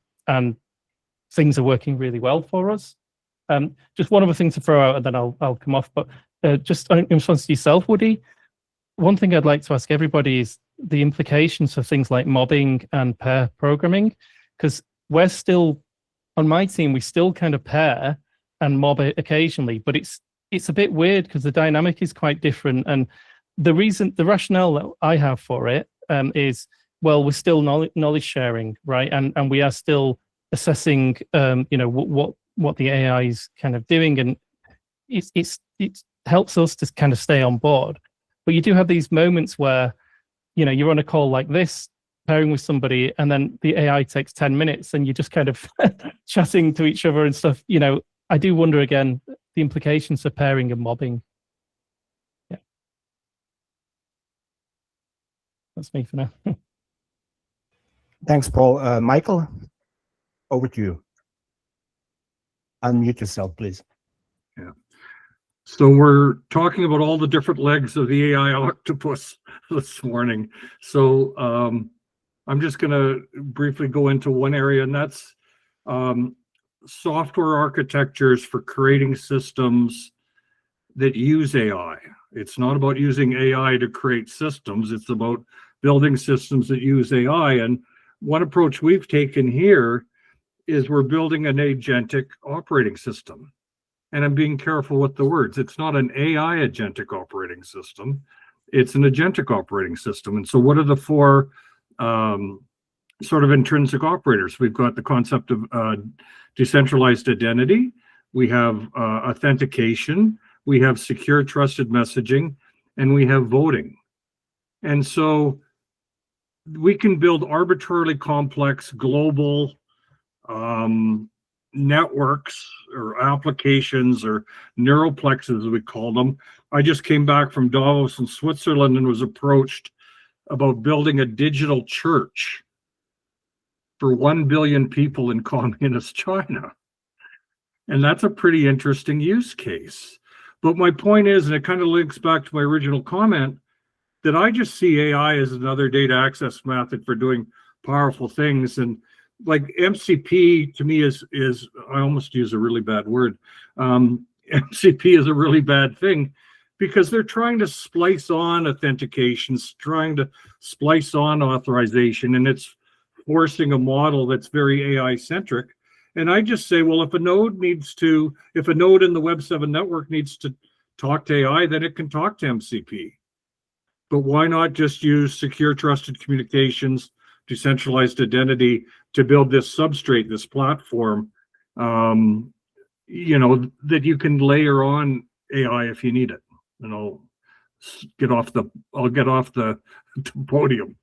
things are working really well for us. Just one other thing to throw out, and then I'll come off. But just in response to yourself, Woody, one thing I'd like to ask everybody is the implications for things like mobbing and pair programming, because we're still, on my team, we still kind of pair and mob it occasionally, but it's a bit weird because the dynamic is quite different. And the rationale that I have for it is, well, we're still knowledge sharing, right? And we are still assessing, what the AI is kind of doing, and it helps us to kind of stay on board. But you do have these moments where, you're on a call like this, pairing with somebody, and then the AI takes 10 minutes and you're just kind of chatting to each other and stuff. I do wonder again, the implications for pairing and mobbing. Yeah. That's me for now. Thanks, Paul. Michael, over to you. Unmute yourself, please. Yeah. So we're talking about all the different legs of the AI octopus this morning. So I'm just going to briefly go into one area, and that's software architectures for creating systems that use AI. It's not about using AI to create systems. It's about building systems that use AI. And one approach we've taken here is we're building an agentic operating system. And I'm being careful with the words. It's not an AI agentic operating system. It's an agentic operating system. And so what are the four sort of intrinsic operators? We've got the concept of decentralized identity. We have authentication. We have secure trusted messaging. And we have voting. And so we can build arbitrarily complex global networks or applications or neuroplexes, as we call them. I just came back from Davos in Switzerland and was approached about building a digital church for 1 billion people in communist China. And that's a pretty interesting use case. But my point is, and it kind of links back to my original comment, that I just see AI as another data access method for doing powerful things. And like MCP to me is I almost use a really bad word. MCP is a really bad thing because they're trying to splice on authentications, trying to splice on authorization, and it's forcing a model that's very AI centric. And I just say, well, if a node in the Web 7 network needs to talk to AI, then it can talk to MCP. But why not just use secure trusted communications, decentralized identity to build this substrate, this platform, that you can layer on AI if you need it. And I'll get off the podium.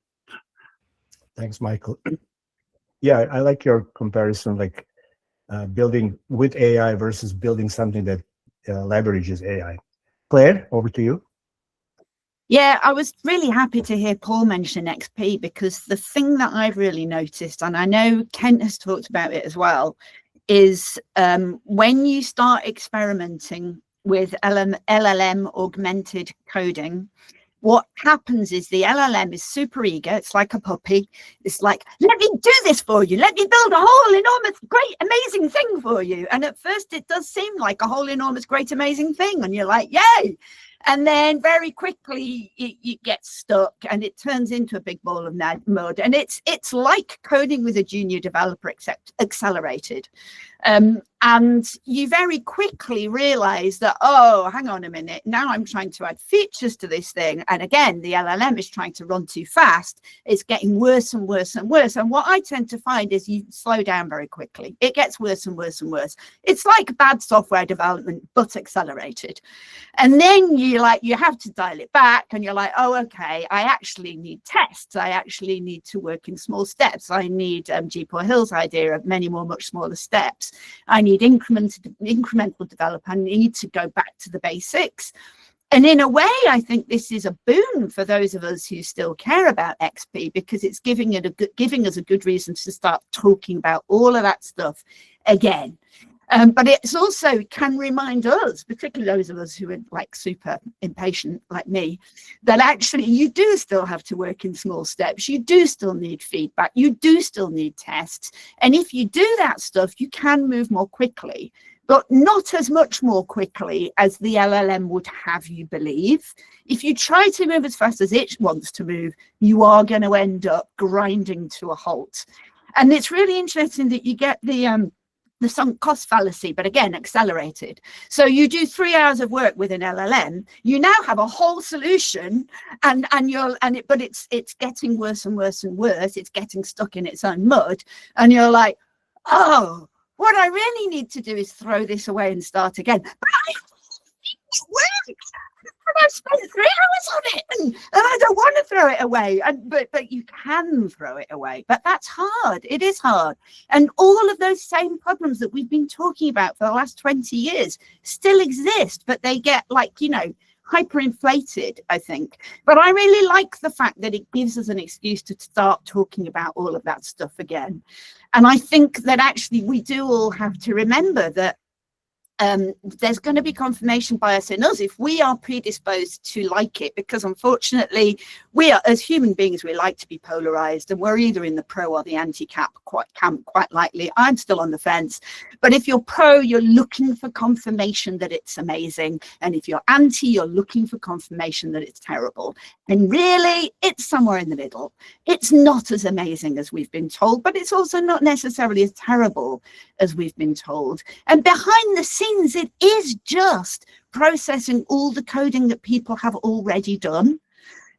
Thanks, Michael. Yeah, I like your comparison, like building with AI versus building something that leverages AI. Claire, over to you. Yeah, I was really happy to hear Paul mention XP, because the thing that I've really noticed, and I know Kent has talked about it as well, is when you start experimenting with LLM augmented coding, what happens is the LLM is super eager. It's like a puppy. It's like, let me do this for you. Let me build a whole enormous, great, amazing thing for you. And at first it does seem like a whole enormous, great, amazing thing. And you're like, yay. And then very quickly it gets stuck and it turns into a big ball of mud. And it's like coding with a junior developer, except accelerated. And you very quickly realize that, oh, hang on a minute, now I'm trying to add features to this thing. And again, the LLM is trying to run too fast. It's getting worse and worse and worse. And what I tend to find is you slow down very quickly. It gets worse and worse and worse. It's like bad software development, but accelerated. And then you have to dial it back, and you're like, oh, okay, I actually need tests. I actually need to work in small steps. I need Jeep or Hill's idea of many more much smaller steps. I need incremental develop. I need to go back to the basics. And in a way, I think this is a boon for those of us who still care about XP, because it's giving us a good reason to start talking about all of that stuff again. But it's also can remind us, particularly those of us who are like super impatient like me, that actually you do still have to work in small steps. You do still need feedback. You do still need tests. And if you do that stuff, you can move more quickly, but not as much more quickly as the LLM would have you believe. If you try to move as fast as it wants to move, you are going to end up grinding to a halt. And it's really interesting that you get the sunk cost fallacy, but again, accelerated. So you do 3 hours of work with an LLM, you now have a whole solution, but it's getting worse and worse and worse. It's getting stuck in its own mud, and you're like, oh, what I really need to do is throw this away and start again. But it works. And I've spent 3 hours on it, and I don't want to throw it away. But you can throw it away. But that's hard. It is hard. And all of those same problems that we've been talking about for the last 20 years still exist, but they get hyperinflated, I think. But I really like the fact that it gives us an excuse to start talking about all of that stuff again. And I think that actually we do all have to remember that there's going to be confirmation bias in us if we are predisposed to like it, because unfortunately we are, as human beings, we like to be polarized, and we're either in the pro or the anti-camp quite likely. I'm still on the fence, but if you're pro, you're looking for confirmation that it's amazing, and if you're anti, you're looking for confirmation that it's terrible. And really, it's somewhere in the middle. It's not as amazing as we've been told, but it's also not necessarily as terrible as we've been told. And behind the scenes, it is just processing all the coding that people have already done.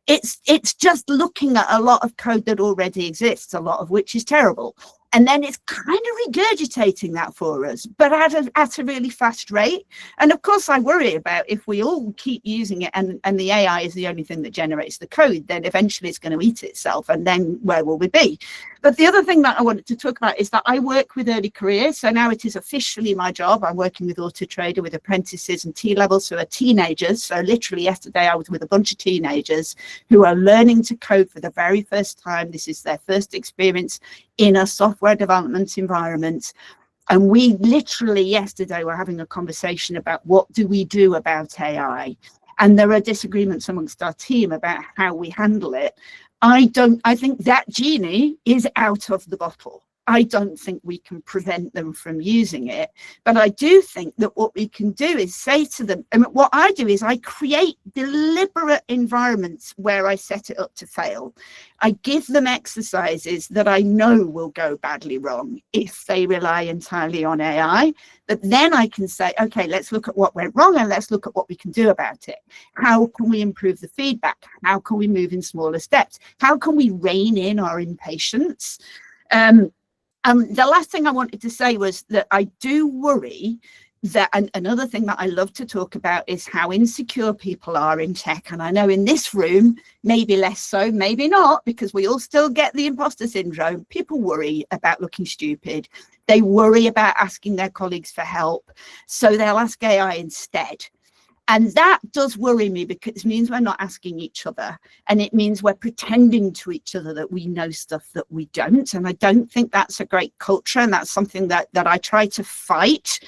It's just looking at a lot of code that already exists, a lot of which is terrible. And then it's kind of regurgitating that for us, but at a really fast rate. And of course, I worry about if we all keep using it and the AI is the only thing that generates the code, then eventually it's going to eat itself. And then where will we be? But the other thing that I wanted to talk about is that I work with early careers. So now it is officially my job. I'm working with Auto Trader with apprentices and T-levels who are teenagers. So literally yesterday, I was with a bunch of teenagers who are learning to code for the very first time. This is their first experience in a software development environment. And we literally yesterday were having a conversation about what do we do about AI? And there are disagreements amongst our team about how we handle it. I think that genie is out of the bottle. I don't think we can prevent them from using it, but I do think that what we can do is say to them, and what I do is I create deliberate environments where I set it up to fail. I give them exercises that I know will go badly wrong if they rely entirely on AI, but then I can say, okay, let's look at what went wrong and let's look at what we can do about it. How can we improve the feedback? How can we move in smaller steps? How can we rein in our impatience? The last thing I wanted to say was that I do worry that, and another thing that I love to talk about is how insecure people are in tech. And I know in this room, maybe less so, maybe not, because we all still get the imposter syndrome. People worry about looking stupid. They worry about asking their colleagues for help. So they'll ask AI instead. And that does worry me because it means we're not asking each other. And it means we're pretending to each other that we know stuff that we don't. And I don't think that's a great culture. And that's something that I try to fight.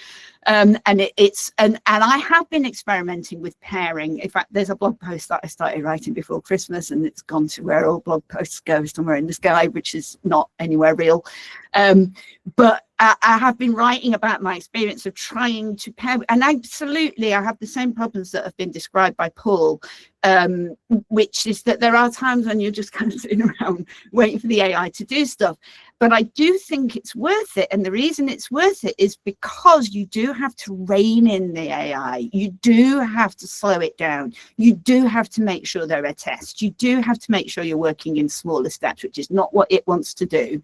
And I have been experimenting with pairing. In fact, there's a blog post that I started writing before Christmas, and it's gone to where all blog posts go, somewhere in the sky, which is not anywhere real. But I have been writing about my experience of trying to pair, and absolutely, I have the same problems that have been described by Paul, which is that there are times when you're just kind of sitting around waiting for the AI to do stuff. But I do think it's worth it. And the reason it's worth it is because you do have to rein in the AI. You do have to slow it down. You do have to make sure there are tests. You do have to make sure you're working in smaller steps, which is not what it wants to do.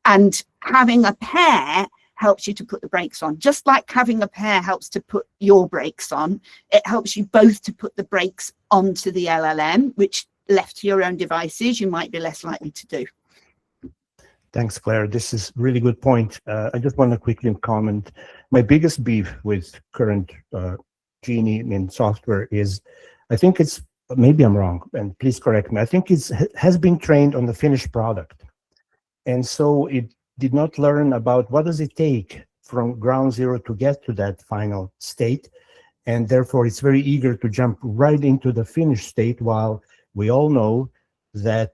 And having a pair helps you to put the brakes on. Just like having a pair helps to put your brakes on, it helps you both to put the brakes onto the LLM, which left to your own devices, you might be less likely to do. Thanks, Claire. This is really good point. I just want to quickly comment. My biggest beef with current Genie in software is, I think it's, maybe I'm wrong, and please correct me, I think it has been trained on the finished product. And so it did not learn about what does it take from ground zero to get to that final state. And therefore, it's very eager to jump right into the finished state, while we all know that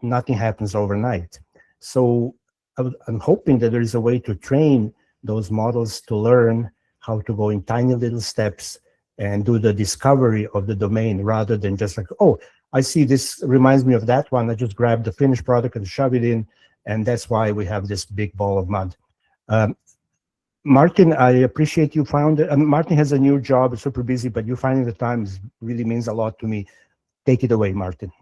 nothing happens overnight. So I'm hoping that there is a way to train those models to learn how to go in tiny little steps and do the discovery of the domain, rather than just like, oh, I see this reminds me of that one. I just grab the finished product and shove it in, and that's why we have this big ball of mud. Martin, I appreciate you found it. Martin has a new job, it's super busy, but you finding the time really means a lot to me. Take it away, Martin.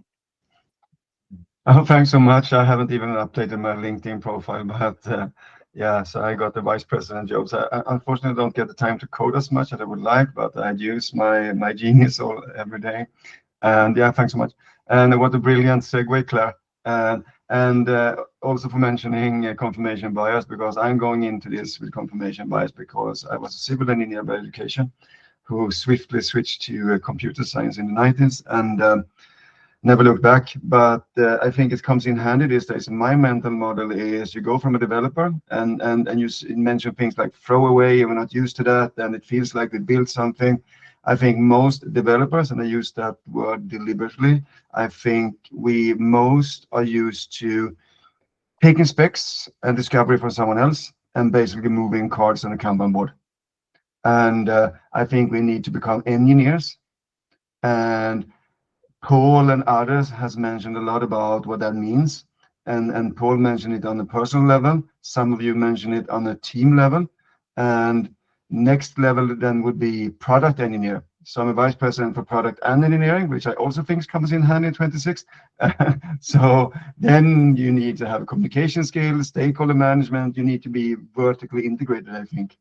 Oh, thanks so much. I haven't even updated my LinkedIn profile, but yeah, so I got the vice president job. So I unfortunately don't get the time to code as much as I would like, but I use my genius every day. And yeah, thanks so much. And what a brilliant segue, Claire. And also for mentioning confirmation bias, because I'm going into this with confirmation bias because I was a civil engineer by education who swiftly switched to computer science in the 90s and never looked back. But I think it comes in handy these days. My mental model is you go from a developer and you mention things like throwaway, we're not used to that, and it feels like we built something. I think most developers, and I use that word deliberately, I think we most are used to taking specs and discovery from someone else and basically moving cards on a Kanban board. And I think we need to become engineers. And Paul and others has mentioned a lot about what that means. And Paul mentioned it on a personal level. Some of you mentioned it on a team level. And next level then would be product engineer. So I'm a vice president for product and engineering, which I also think comes in handy in 26. So then you need to have communication skills, stakeholder management. You need to be vertically integrated, I think,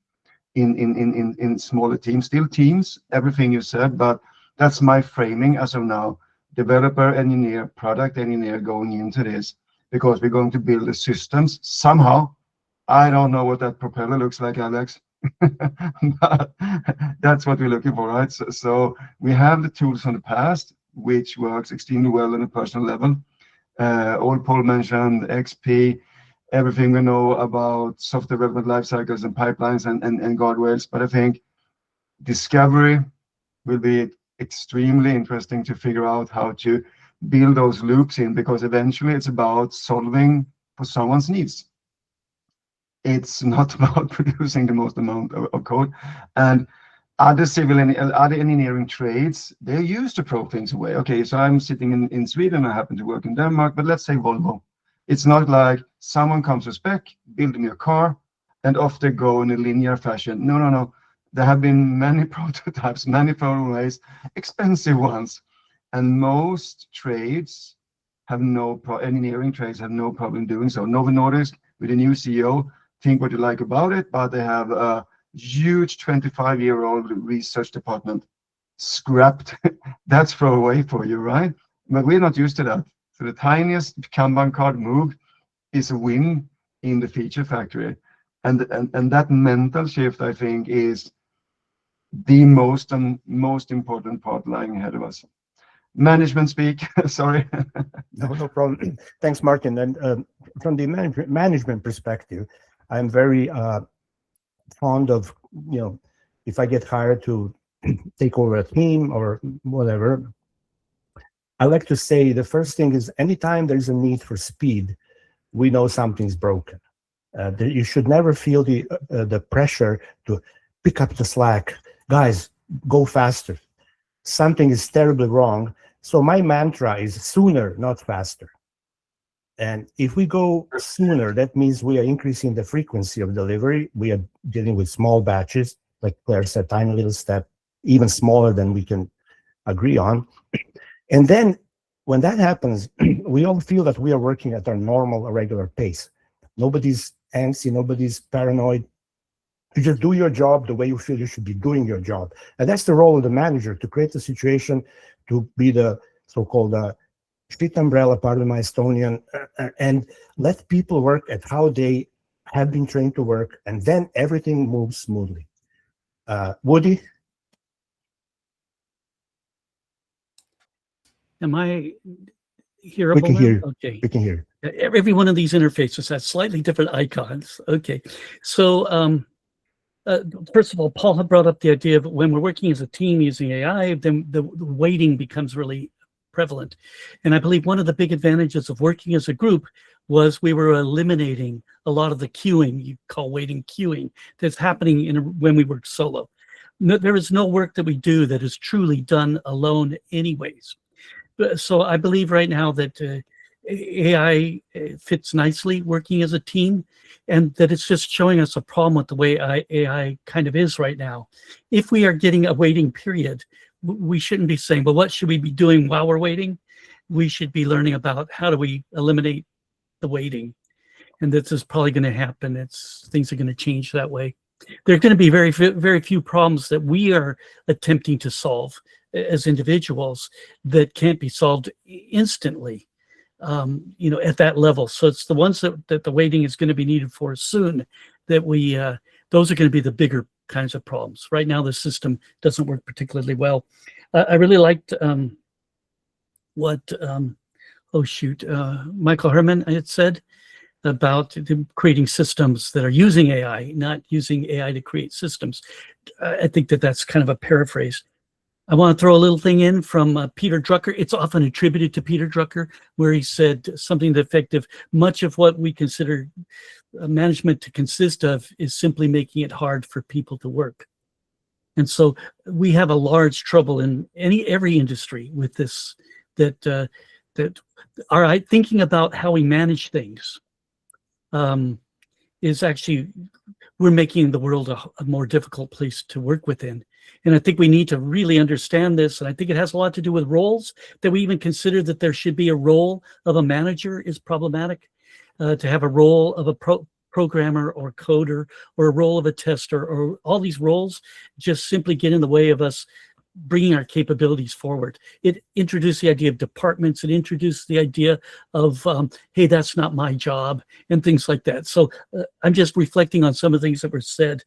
in smaller teams. Still teams, everything you said, but that's my framing as of now. Developer, engineer, product engineer going into this, because we're going to build the systems somehow. I don't know what that propeller looks like, Alex. But that's what we're looking for, right? So we have the tools from the past, which works extremely well on a personal level. All Paul mentioned, XP, everything we know about software development life cycles and pipelines and guardrails. But I think discovery will be extremely interesting to figure out how to build those loops in, because eventually it's about solving for someone's needs. It's not about producing the most amount of code. And other civil and other engineering trades, they're used to throw things away. Okay, so I'm sitting in Sweden, I happen to work in Denmark, but let's say Volvo. It's not like someone comes with spec, build me a car, and off they go in a linear fashion. No. There have been many prototypes, many throwaways, expensive ones. And most trades have engineering trades have no problem doing so. Novo Nordisk, with a new CEO, think what you like about it, but they have a huge 25-year-old research department scrapped. That's throwaway for you, right? But we're not used to that. So the tiniest Kanban card moved is a win in the feature factory. And that mental shift, I think, is the most important part lying ahead of us. Management speak, sorry. No problem. Thanks, Martin. And from the management perspective, I'm very fond of, if I get hired to take over a team or whatever, I like to say the first thing is anytime there's a need for speed, we know something's broken. You should never feel the pressure to pick up the slack. Guys, go faster. Something is terribly wrong. So my mantra is sooner, not faster. And if we go sooner, that means we are increasing the frequency of delivery. We are dealing with small batches, like Claire said, tiny little step, even smaller than we can agree on. And then when that happens, we all feel that we are working at our normal, regular pace. Nobody's antsy, nobody's paranoid. You just do your job the way you feel you should be doing your job. And that's the role of the manager, to create a situation, to be the so-called shit umbrella, pardon my Estonian, and let people work at how they have been trained to work, and then everything moves smoothly. Woody? Am I hearable We can now? hear you. Okay. We can hear you. Every one of these interfaces has slightly different icons. Okay. So first of all, Paul had brought up the idea of when we're working as a team using AI, then the weighting becomes really prevalent. And I believe one of the big advantages of working as a group was we were eliminating a lot of the queuing, you call weighting queuing, that's happening when we work solo. There is no work that we do that is truly done alone anyways. So I believe right now that AI fits nicely working as a team, and that it's just showing us a problem with the way AI kind of is right now. If we are getting a waiting period, we shouldn't be saying, well, what should we be doing while we're waiting? We should be learning about how do we eliminate the waiting. And this is probably going to happen. Things are going to change that way. There are going to be very, very few problems that we are attempting to solve as individuals that can't be solved instantly, at that level. So it's the ones that the waiting is going to be needed for soon that those are going to be the bigger kinds of problems. Right now, the system doesn't work particularly well. I really liked what, Michael Herman had said about creating systems that are using AI, not using AI to create systems. I think that's kind of a paraphrase. I want to throw a little thing in from Peter Drucker. It's often attributed to Peter Drucker, where he said something to the effect of, much of what we consider management to consist of is simply making it hard for people to work. And so we have a large trouble in every industry with this, that our thinking about how we manage things is actually, we're making the world a more difficult place to work within. And I think we need to really understand this. And I think it has a lot to do with roles, that we even consider that there should be a role of a manager is problematic. To have a role of a programmer or coder, or a role of a tester, or all these roles just simply get in the way of us bringing our capabilities forward. It introduced the idea of departments. It introduced the idea of, hey, that's not my job, and things like that. So I'm just reflecting on some of the things that were said.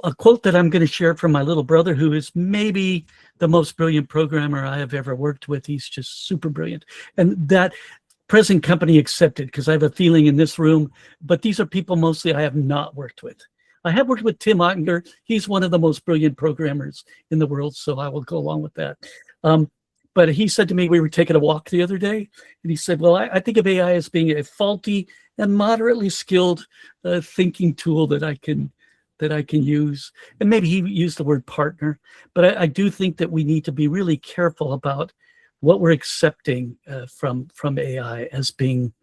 A quote that I'm going to share from my little brother, who is maybe the most brilliant programmer I have ever worked with. He's just super brilliant. And that present company accepted, because I have a feeling in this room, but these are people mostly I have not worked with. I have worked with Tim Ottinger. He's one of the most brilliant programmers in the world, so I will go along with that. But he said to me, we were taking a walk the other day, and he said, well, I think of AI as being a faulty and moderately skilled thinking tool that I can use. And maybe he used the word partner, but I do think that we need to be really careful about what we're accepting from AI as being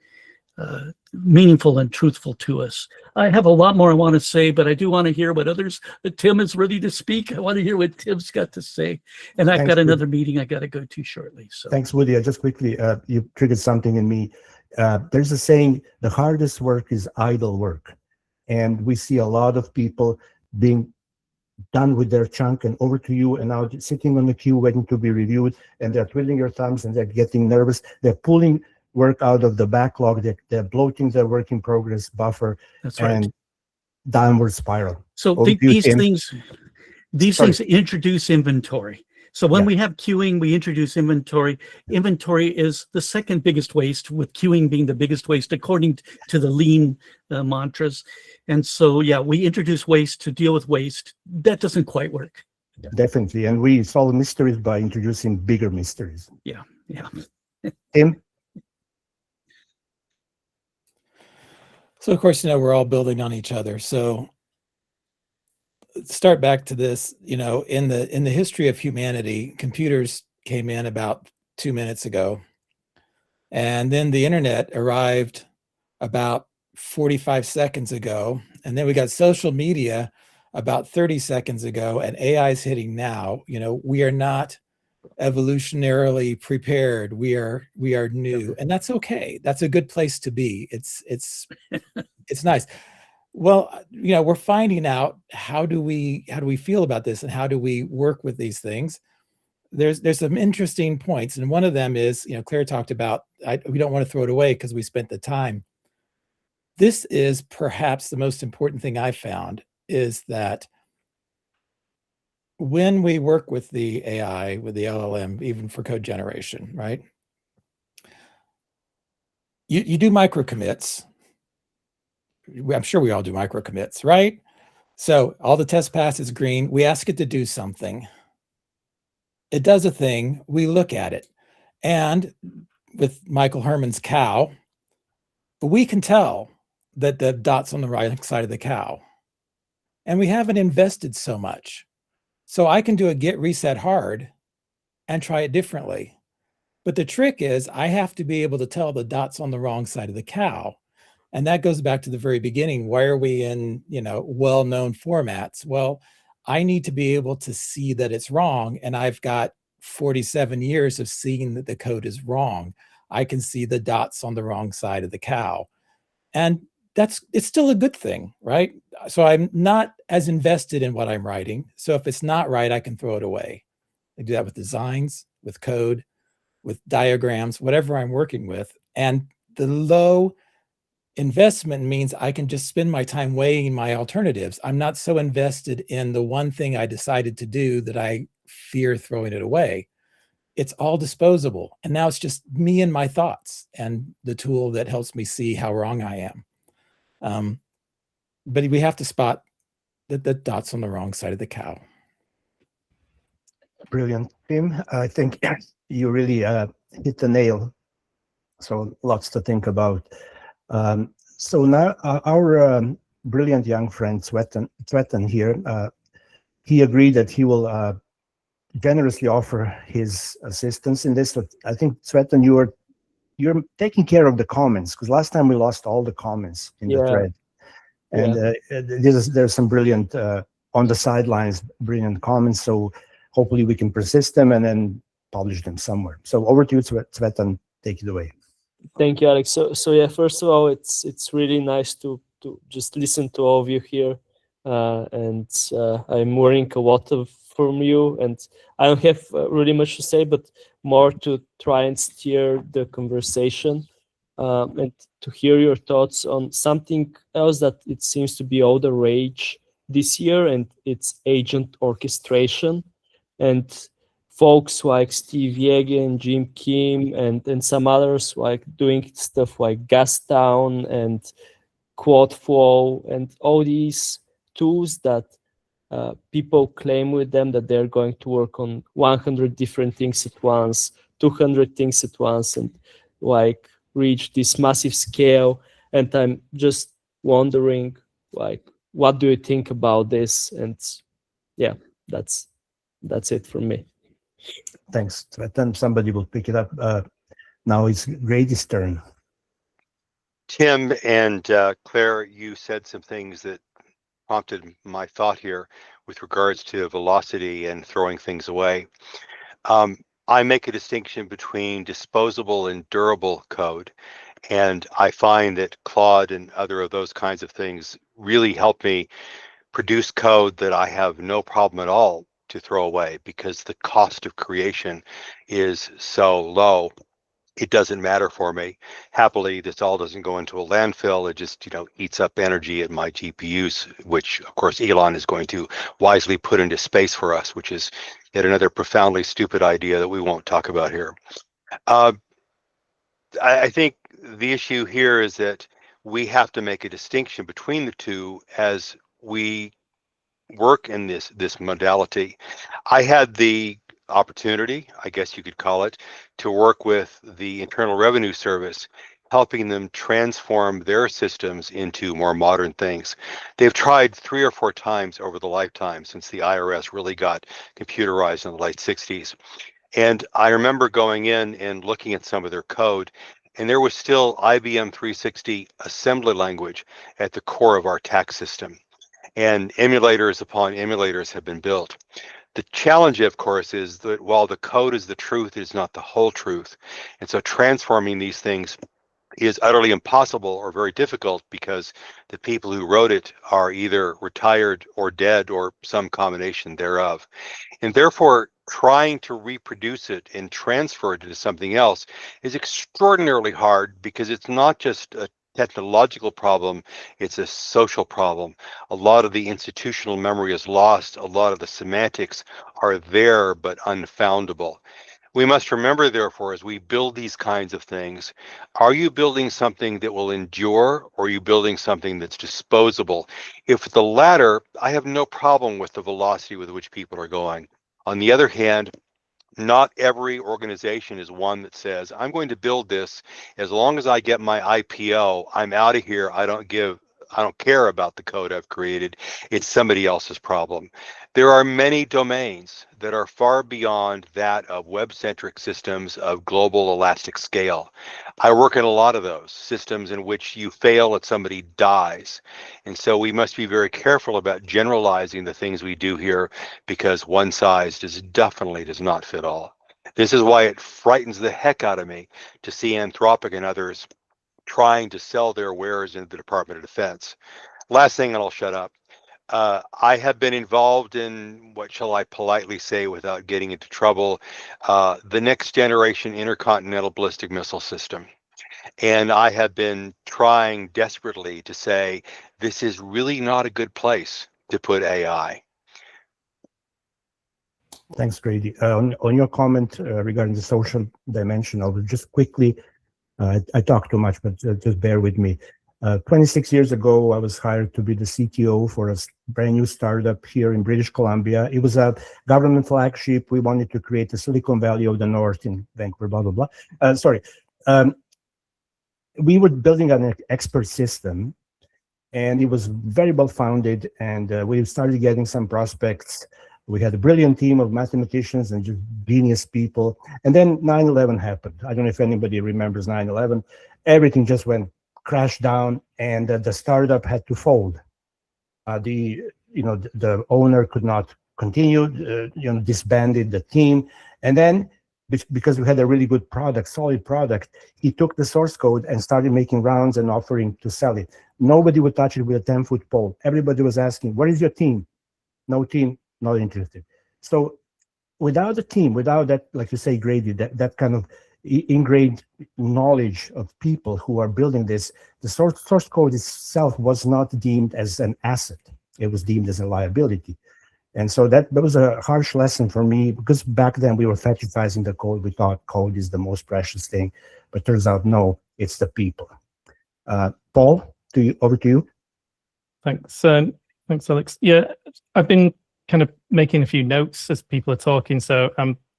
meaningful and truthful to us. I have a lot more I want to say, but I do want to hear what others. Tim is ready to speak. I want to hear what Tim's got to say. And I've got another meeting I got to go to shortly. So thanks, Woody. Just quickly, you triggered something in me. There's a saying, the hardest work is idle work. And we see a lot of people being done with their chunk and over to you, and now sitting on the queue waiting to be reviewed, and they're twiddling their thumbs and they're getting nervous. They're pulling work out of the backlog. They're bloating their work in progress buffer. That's right. And downward spiral. So these things introduce inventory. So when we have queuing, we introduce inventory. Inventory is the second biggest waste, with queuing being the biggest waste, according to the lean mantras. And so, we introduce waste to deal with waste. That doesn't quite work. Definitely. And we solve mysteries by introducing bigger mysteries. Yeah. Tim? So, of course, we're all building on each other. So start back to this, in the history of humanity, computers came in about 2 minutes ago. And then the internet arrived about 45 seconds ago. And then we got social media about 30 seconds ago, and AI is hitting now. We are not evolutionarily prepared. We are new, and that's okay. That's a good place to be. It's nice. Well, we're finding out how do we feel about this, and how do we work with these things. There's some interesting points, and one of them is, Claire talked about, we don't want to throw it away because we spent the time. This is perhaps the most important thing I found, is that when we work with the AI, with the LLM, even for code generation, right? You do micro commits. I'm sure we all do micro commits, right? So all the test pass is green. We ask it to do something. It does a thing. We look at it. And with Michael Herman's cow, we can tell that the dot's on the right side of the cow. And we haven't invested so much. So I can do a git reset hard and try it differently. But the trick is I have to be able to tell the dot's on the wrong side of the cow. And that goes back to the very beginning. Why are we in, well-known formats? Well, I need to be able to see that it's wrong. And I've got 47 years of seeing that the code is wrong. I can see the dots on the wrong side of the cow. And it's still a good thing, right? So I'm not as invested in what I'm writing. So if it's not right, I can throw it away. I do that with designs, with code, with diagrams, whatever I'm working with. And the low investment means I can just spend my time weighing my alternatives. I'm not so invested in the one thing I decided to do that I fear throwing it away. It's all disposable. And now it's just me and my thoughts and the tool that helps me see how wrong I am. But we have to spot that the dot's on the wrong side of the cow. Brilliant, Tim. I think you really hit the nail. So lots to think about. So now our brilliant young friend Tsvetan here, he agreed that he will generously offer his assistance in this. But I think, Tsvetan, you're taking care of the comments, because last time we lost all the comments in the thread. And there's some brilliant, on the sidelines, brilliant comments. So hopefully we can persist them and then publish them somewhere. So over to you, Tsvetan, take it away. Thank you, Alex. So yeah, first of all, it's really nice to just listen to all of you here. And I'm learning a lot from you, and I don't have really much to say, but more to try and steer the conversation and to hear your thoughts on something else that it seems to be all the rage this year, and it's agent orchestration. And folks like Steve Yeager and Jim Kim and some others like doing stuff like Gastown and QuadFlow and all these tools that people claim with them that they're going to work on 100 different things at once, 200 things at once, and like reach this massive scale. And I'm just wondering, like, what do you think about this? And yeah, that's it from me. Thanks, Tsvetan. Somebody will pick it up. Now it's Grady's turn. Tim and Claire, you said some things that prompted my thought here with regards to velocity and throwing things away. I make a distinction between disposable and durable code. And I find that Claude and other of those kinds of things really help me produce code that I have no problem at all to throw away, because the cost of creation is so low. It doesn't matter for me. Happily, this all doesn't go into a landfill. It just, eats up energy at my GPUs, which of course Elon is going to wisely put into space for us, which is yet another profoundly stupid idea that we won't talk about here. I think the issue here is that we have to make a distinction between the two as we work in this modality. I had the opportunity, I guess you could call it, to work with the Internal Revenue Service, helping them transform their systems into more modern things. They've tried 3 or 4 times over the lifetime since the IRS really got computerized in the late 60s. And I remember going in and looking at some of their code, and there was still IBM 360 assembly language at the core of our tax system. And emulators upon emulators have been built. The challenge, of course, is that while the code is the truth, it is not the whole truth. And so transforming these things is utterly impossible or very difficult because the people who wrote it are either retired or dead or some combination thereof. And therefore, trying to reproduce it and transfer it into something else is extraordinarily hard because it's not just a technological problem, it's a social problem. A lot of the institutional memory is lost. A lot of the semantics are there but unfoundable. We must remember, therefore, as we build these kinds of things, are you building something that will endure, or are you building something that's disposable? If the latter, I have no problem with the velocity with which people are going. On the other hand, not every organization is one that says, I'm going to build this. As long as I get my IPO, I'm out of here. I don't care about the code I've created. It's somebody else's problem. There are many domains that are far beyond that of web-centric systems of global elastic scale. I work in a lot of those systems in which you fail and somebody dies. And so we must be very careful about generalizing the things we do here because one size definitely does not fit all. This is why it frightens the heck out of me to see Anthropic and others trying to sell their wares into the Department of Defense. Last thing, and I'll shut up. I have been involved in, what shall I politely say without getting into trouble, the next generation intercontinental ballistic missile system. And I have been trying desperately to say, this is really not a good place to put AI. Thanks, Grady. On your comment regarding the social dimension, I will just quickly, I talk too much, but just bear with me. 26 years ago, I was hired to be the CTO for a brand new startup here in British Columbia. It was a government flagship. We wanted to create a Silicon Valley of the North in Vancouver, blah, blah, blah. We were building an expert system, and it was very well founded, and we started getting some prospects. We had a brilliant team of mathematicians and just genius people. And then 9/11 happened. I don't know if anybody remembers 9/11. Everything just crashed down, and the startup had to fold. The owner could not continue, disbanded the team. And then because we had a really good product, solid product, he took the source code and started making rounds and offering to sell it. Nobody would touch it with a 10-foot pole. Everybody was asking, where is your team? No team, not interested. So without a team, without that, like you say, Grady, that kind of ingrained knowledge of people who are building this, the source code itself was not deemed as an asset. It was deemed as a liability. And so that was a harsh lesson for me, because back then we were fetishizing the code. We thought code is the most precious thing, but turns out, no, it's the people. Paul, over to you. Thanks, Alex. Yeah, I've been kind of making a few notes as people are talking, so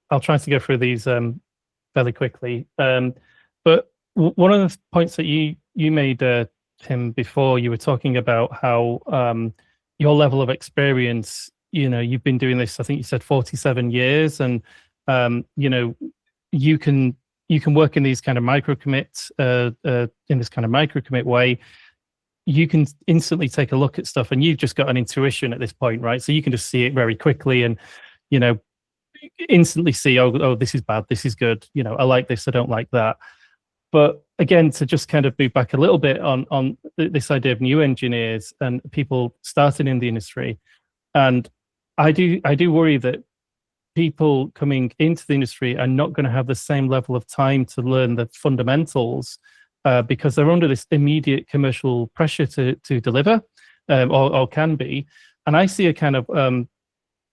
I'll try to go through these fairly quickly. But one of the points that you made, Tim, before, you were talking about how your level of experience, you've been doing this, I think you said 47 years, and you can work in these kind of micro commits, in this kind of micro commit way. You can instantly take a look at stuff, and you've just got an intuition at this point, right? So you can just see it very quickly and, instantly see, oh, this is bad, this is good, I like this, I don't like that. But again, to just kind of move back a little bit on this idea of new engineers and people starting in the industry, and I do worry that people coming into the industry are not going to have the same level of time to learn the fundamentals, because they're under this immediate commercial pressure to deliver, or can be. And I see a kind of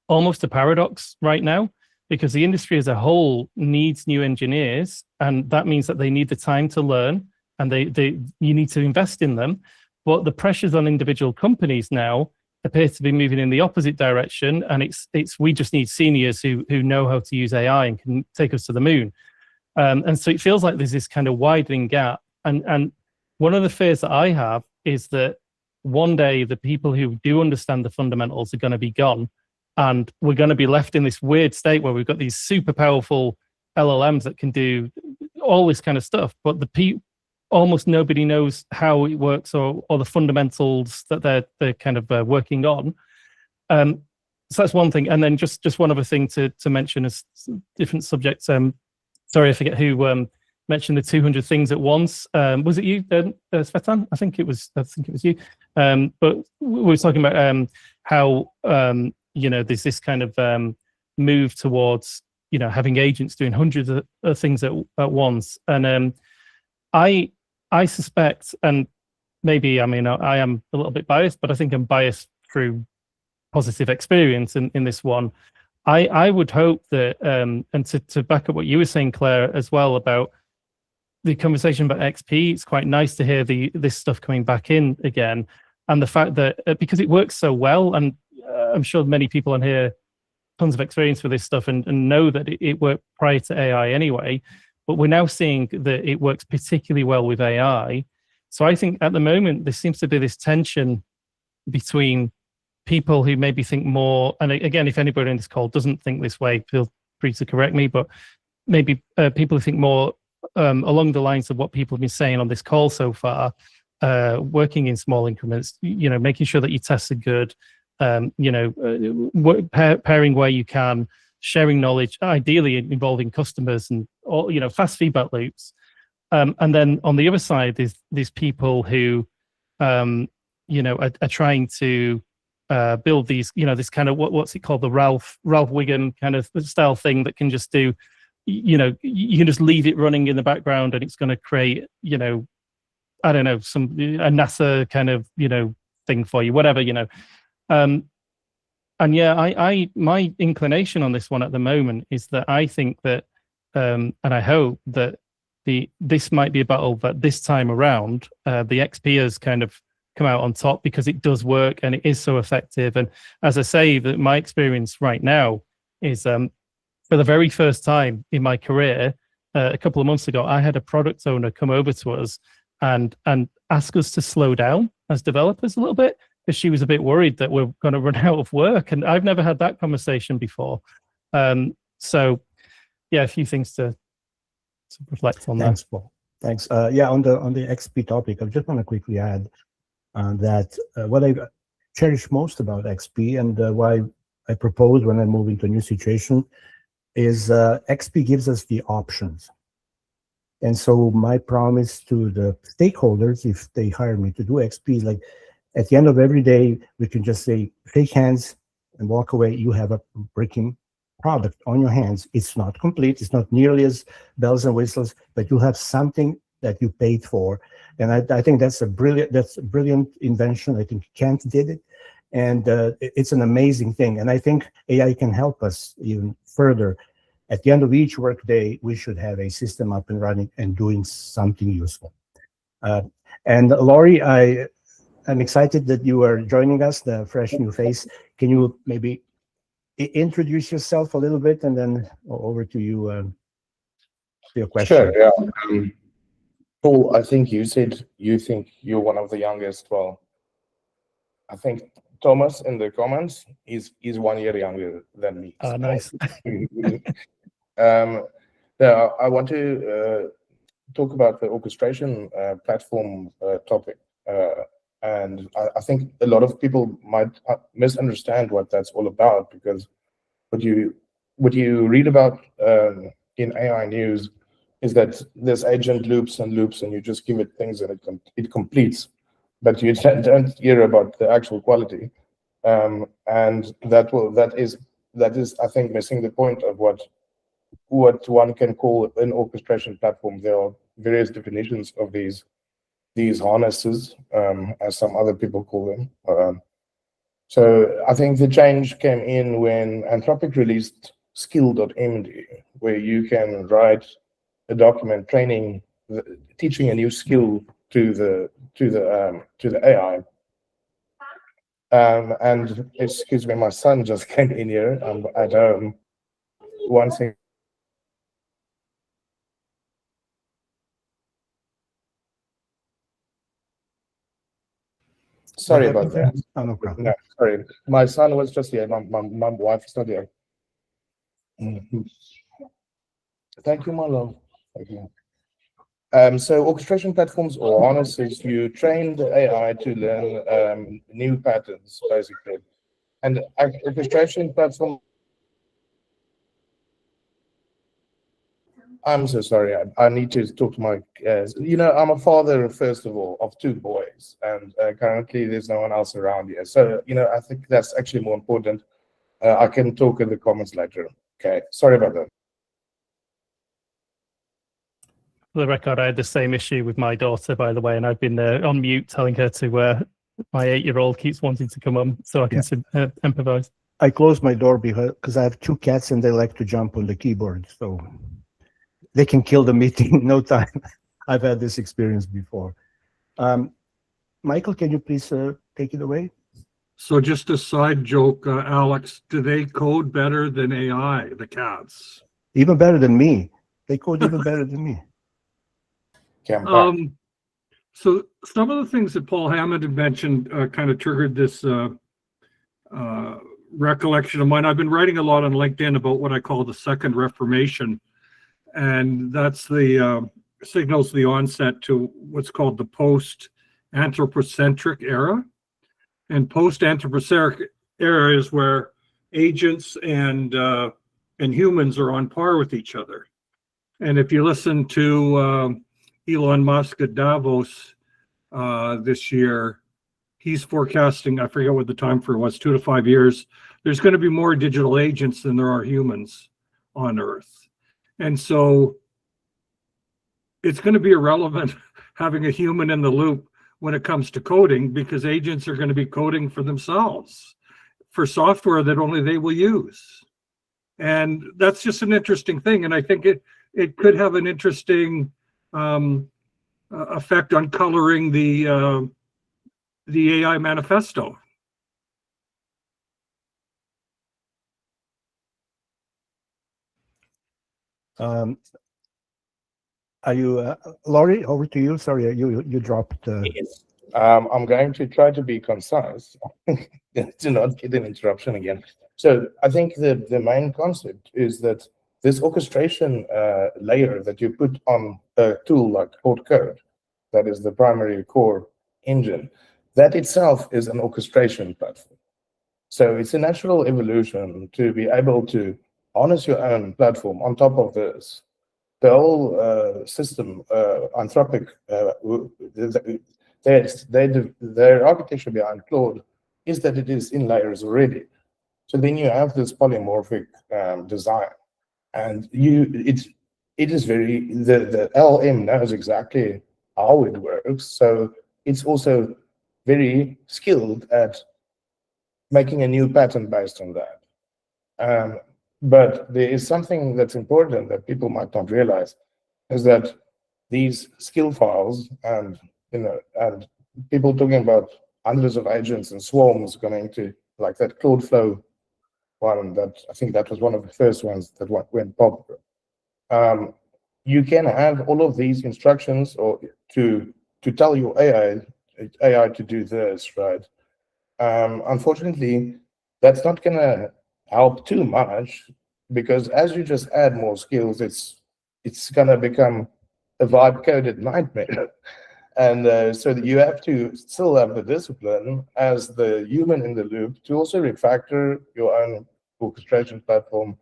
almost a paradox right now, because the industry as a whole needs new engineers, and that means that they need the time to learn, and you need to invest in them. But the pressures on individual companies now appear to be moving in the opposite direction, and it's we just need seniors who know how to use AI and can take us to the moon. And so it feels like there's this kind of widening gap. And one of the fears that I have is that one day the people who do understand the fundamentals are going to be gone, and we're going to be left in this weird state where we've got these super powerful LLMs that can do all this kind of stuff, but almost nobody knows how it works or the fundamentals that they're kind of working on. so that's one thing. And then just one other thing to mention as different subjects. Sorry, I forget who mentioned the 200 things at once. Was it you, Svetan? I think it was you. But we were talking about how there's this kind of move towards having agents doing hundreds of things at once. And I suspect, and maybe I am a little bit biased, but I think I'm biased through positive experience in this one. I would hope that, and to back up what you were saying, Claire, as well, about the conversation about XP, it's quite nice to hear this stuff coming back in again, and the fact that because it works so well, and I'm sure many people on here tons of experience with this stuff and know that it worked prior to AI anyway, but we're now seeing that it works particularly well with AI. So I think at the moment there seems to be this tension between people who maybe think more, and again, if anybody in this call doesn't think this way, feel free to correct me, but maybe people who think more along the lines of what people have been saying on this call so far, working in small increments, making sure that your tests are good, pairing where you can, sharing knowledge, ideally involving customers and all, fast feedback loops. And then on the other side, there's people who, are trying to build these, this kind of what's it called, the Ralph Wiggum kind of style thing that can just do, you can just leave it running in the background and it's going to create, I don't know, a NASA kind of, thing for you, whatever, and yeah, my inclination on this one at the moment is that I think that, and I hope that this might be a battle that this time around, the XP has kind of come out on top because it does work and it is so effective. And as I say, that my experience right now is, for the very first time in my career, a couple of months ago, I had a product owner come over to us and ask us to slow down as developers a little bit, because she was a bit worried that we're going to run out of work. And I've never had that conversation before. So yeah, a few things to reflect on. Thanks, that. Paul. Thanks. Yeah, on the XP topic, I just want to quickly add that what I cherish most about XP and why I propose when I move into a new situation is XP gives us the options. And so my promise to the stakeholders, if they hire me to do XP, is like, at the end of every day, we can just say, shake hands and walk away. You have a freaking product on your hands. It's not complete. It's not nearly as bells and whistles, but you have something that you paid for. And I think that's a brilliant invention. I think Kent did it. And it's an amazing thing. And I think AI can help us even further. At the end of each workday, we should have a system up and running and doing something useful. And Laurie, I'm excited that you are joining us, the fresh new face. Can you maybe introduce yourself a little bit, and then over to you to your question? Sure, yeah. Paul, I think you said you think you're one of the youngest. Well, I think Thomas in the comments is 1 year younger than me. Oh, nice. Now, I want to talk about the orchestration platform topic. And I think a lot of people might misunderstand what that's all about, because what you read about in AI news is that this agent loops and loops, and you just give it things and it completes, but you don't hear about the actual quality, and that is I think missing the point of what one can call an orchestration platform. There are various definitions of these harnesses, as some other people call them. So I think the change came in when Anthropic released skill.md, where you can write a document teaching a new skill to the AI. And excuse me, my son just came in here. I'm at home. One thing. Sorry about that. Oh, no problem. No, sorry. My son was just here. My wife is not here. Thank you, my love. Thank you. So orchestration platforms or harnesses, you train the AI to learn new patterns, basically. And orchestration platform. I'm so sorry. I need to talk to my. I'm a father, first of all, of 2 boys, and currently there's no one else around here. So, I think that's actually more important. I can talk in the comments later. Okay, sorry about that. For the record, I had the same issue with my daughter, by the way, and I've been on mute telling her to. My 8-year-old keeps wanting to come on, so I can improvise. I close my door because I have 2 cats and they like to jump on the keyboard, so they can kill the meeting in no time. I've had this experience before. Michael, can you please take it away? So just a side joke, Alex, do they code better than AI, the cats? Even better than me. They code even better than me. So some of the things that Paul Hammond had mentioned kind of triggered this recollection of mine. I've been writing a lot on LinkedIn about what I call the second Reformation, and that's the signals the onset to what's called the post-anthropocentric era. And post-anthropocentric era is where agents and humans are on par with each other. And if you listen to Elon Musk at Davos this year, he's forecasting, I forget what the time frame was, 2 to 5 years, there's going to be more digital agents than there are humans on Earth. And so it's going to be irrelevant having a human in the loop when it comes to coding, because agents are going to be coding for themselves for software that only they will use. And that's just an interesting thing. And I think it could have an interesting effect on coloring the AI manifesto. Are you, Laurie, over to you. Sorry, you dropped. Yes. I'm going to try to be concise to not get an interruption again. So I think the main concept is that this orchestration layer that you put on a tool like Code Code, that is the primary core engine, that itself is an orchestration platform. So it's a natural evolution to be able to harness your own platform on top of this. The whole system, Anthropic, their architecture behind Claude is that it is in layers already. So then you have this polymorphic design, and it is very, the LM knows exactly how it works. So it's also very skilled at making a new pattern based on that. But there is something that's important that people might not realize, is that these skill files and people talking about hundreds of agents and swarms going to, like that Claudeflow one, that I think that was one of the first ones that went popular. You can have all of these instructions or to tell your AI to do this, right? Unfortunately, that's not going to help too much, because as you just add more skills, it's going to become a vibe coded nightmare. And so you have to still have the discipline as the human in the loop to also refactor your own orchestration platform.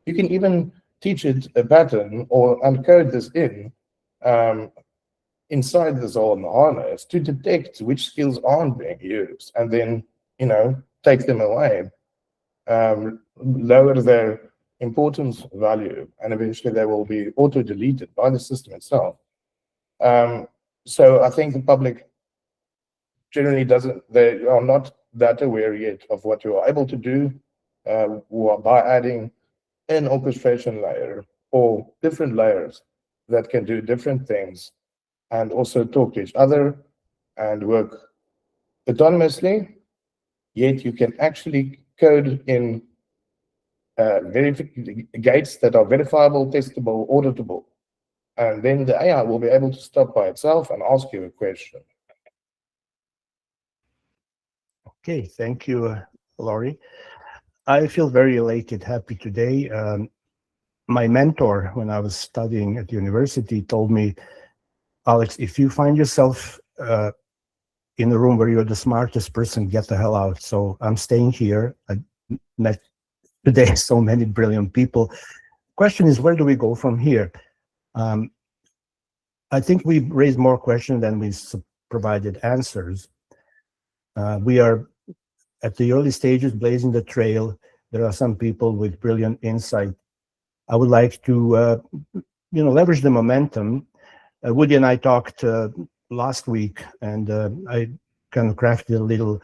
You can even teach it a pattern or encode this inside this whole harness to detect which skills aren't being used, and then take them away, lower their importance value, and eventually they will be auto-deleted by the system itself. So I think the public generally they are not that aware yet of what you are able to do by adding an orchestration layer or different layers that can do different things and also talk to each other and work autonomously, yet you can actually code in gates that are verifiable, testable, auditable. And then the AI will be able to stop by itself and ask you a question. Okay, thank you, Laurie. I feel very elated, happy today. My mentor, when I was studying at university, told me, Alex, if you find yourself in a room where you're the smartest person, get the hell out. So I'm staying here. I met today so many brilliant people. Question is, where do we go from here? I think we've raised more questions than we provided answers. We are at the early stages, blazing the trail. There are some people with brilliant insight. I would like to, leverage the momentum. Woody and I talked last week, and I kind of crafted a little.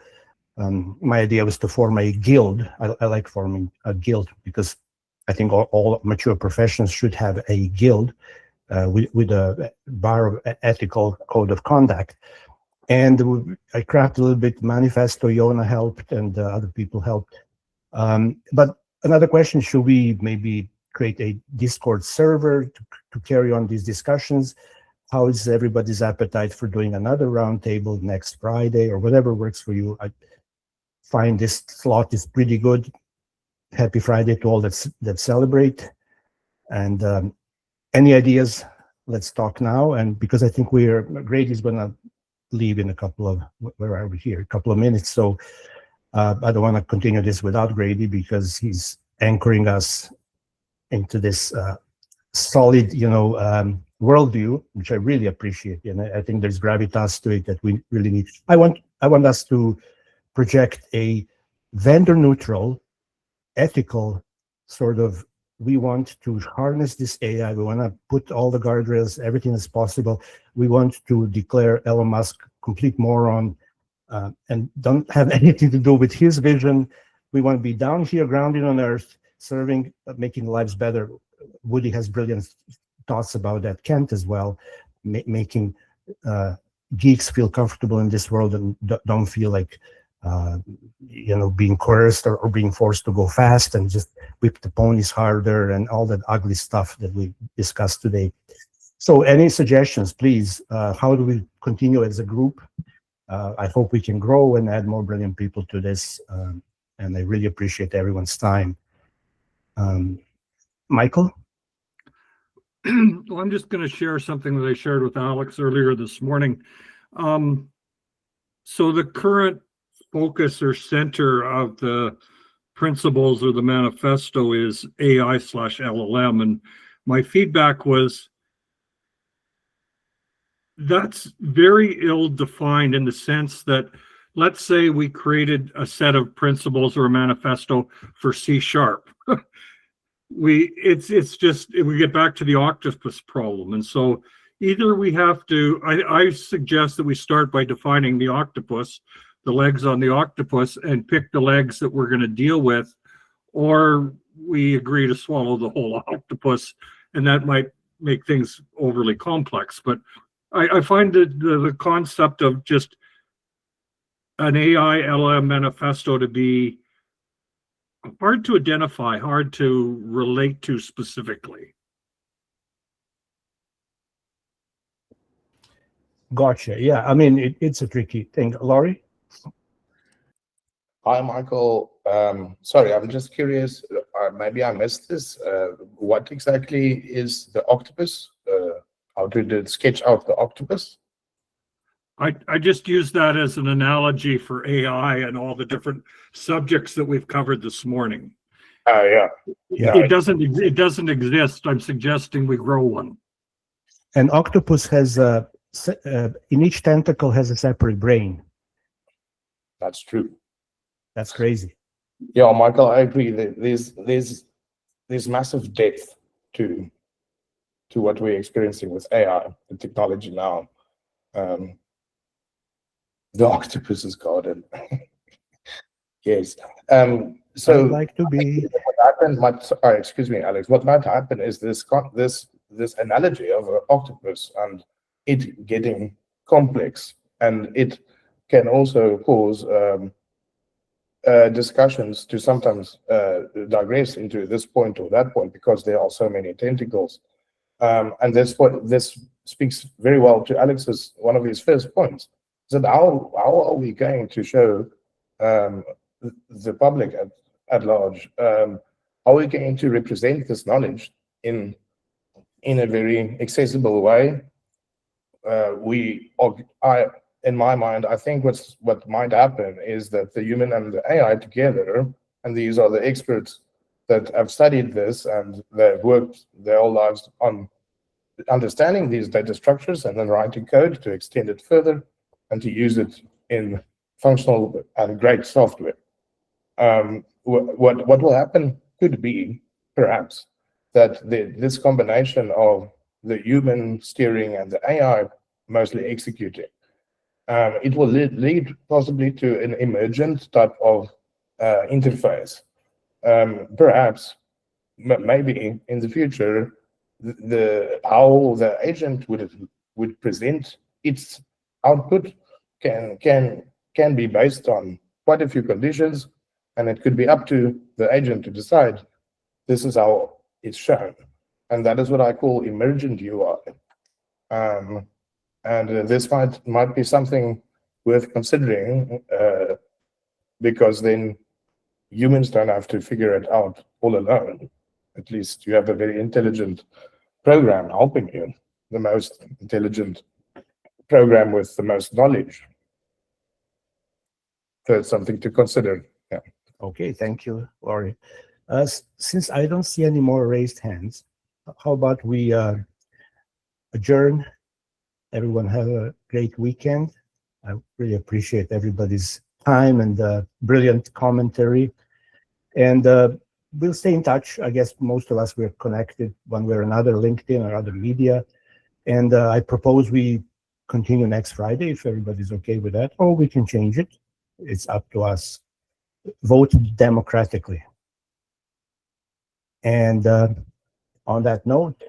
My idea was to form a guild. I like forming a guild because I think all mature professions should have a guild with a bar of ethical code of conduct. And I crafted a little bit manifesto. Yona helped, and other people helped. But another question: should we maybe create a Discord server to carry on these discussions? How is everybody's appetite for doing another roundtable next Friday or whatever works for you? I find this slot is pretty good. Happy Friday to all that celebrate. And any ideas? Let's talk now. And because I think Grady's going to leave in a couple of, where are we here? A couple of minutes. So I don't want to continue this without Grady because he's anchoring us into this solid, worldview, which I really appreciate. And I think there's gravitas to it that we really need. I want us to project a vendor-neutral, ethical sort of. We want to harness this AI. We want to put all the guardrails, everything as possible. We want to declare Elon Musk complete moron and don't have anything to do with his vision. We want to be down here, grounded on Earth, serving, making lives better. Woody has brilliant thoughts about that. Kent as well, making geeks feel comfortable in this world and don't feel like being coerced or being forced to go fast and just whip the ponies harder and all that ugly stuff that we discussed today. So any suggestions, please? How do we continue as a group? I hope we can grow and add more brilliant people to this. And I really appreciate everyone's time. Michael? Well, I'm just going to share something that I shared with Alex earlier this morning. So the current focus or center of the principles or the manifesto is AI/LLM. And my feedback was that's very ill-defined in the sense that, let's say we created a set of principles or a manifesto for C#. We get back to the octopus problem. And so either we have to, I suggest that we start by defining the octopus, the legs on the octopus, and pick the legs that we're going to deal with, or we agree to swallow the whole octopus, and that might make things overly complex. But I find that the concept of just an AI-LLM manifesto to be hard to identify, hard to relate to specifically. Gotcha. Yeah, I mean, it's a tricky thing. Laurie? Hi, Michael. Sorry, I'm just curious. Maybe I missed this. What exactly is the octopus? How did it sketch out the octopus? I just use that as an analogy for AI and all the different subjects that we've covered this morning. Yeah. It doesn't exist. I'm suggesting we grow one. An octopus has in each tentacle has a separate brain. That's true. That's crazy. Yeah, Michael, I agree. There's massive depth to what we're experiencing with AI, the technology now. The octopus's garden. Yes. So I'd like to be. What happened? Excuse me, Alex. What might happen is this analogy of an octopus and it getting complex, and it can also cause discussions to sometimes digress into this point or that point because there are so many tentacles. And this speaks very well to Alex's one of his first points. That how are we going to show the public at large? Are we going to represent this knowledge in a very accessible way? in my mind, I think what might happen is that the human and the AI together, and these are the experts that have studied this and they've worked their whole lives on understanding these data structures and then writing code to extend it further and to use it in functional and great software. What will happen could be, perhaps, that this combination of the human steering and the AI mostly executing, it will lead possibly to an emergent type of interface. Perhaps, maybe in the future, how the agent would present its output can be based on quite a few conditions, and it could be up to the agent to decide this is how it's shown, and that is what I call emergent UI. And this might be something worth considering, because then humans don't have to figure it out all alone. At least you have a very intelligent program helping you, the most intelligent program with the most knowledge. So it's something to consider. Yeah. Okay, thank you, Laurie. Since I don't see any more raised hands, how about we adjourn? Everyone have a great weekend. I really appreciate everybody's time and brilliant commentary. And we'll stay in touch. I guess most of us, we're connected one way or another, LinkedIn or other media. And I propose we continue next Friday, if everybody's okay with that, or we can change it. It's up to us. Vote democratically. And on that note,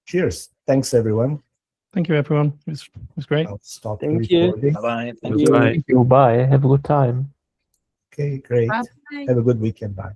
cheers. Thanks, everyone. Thank you, everyone. It was great. I'll stop Thank the you. recording. Bye-bye. Thank you. Thank you. Bye. Have a good time. Okay, great. Bye. Have a good weekend. Bye.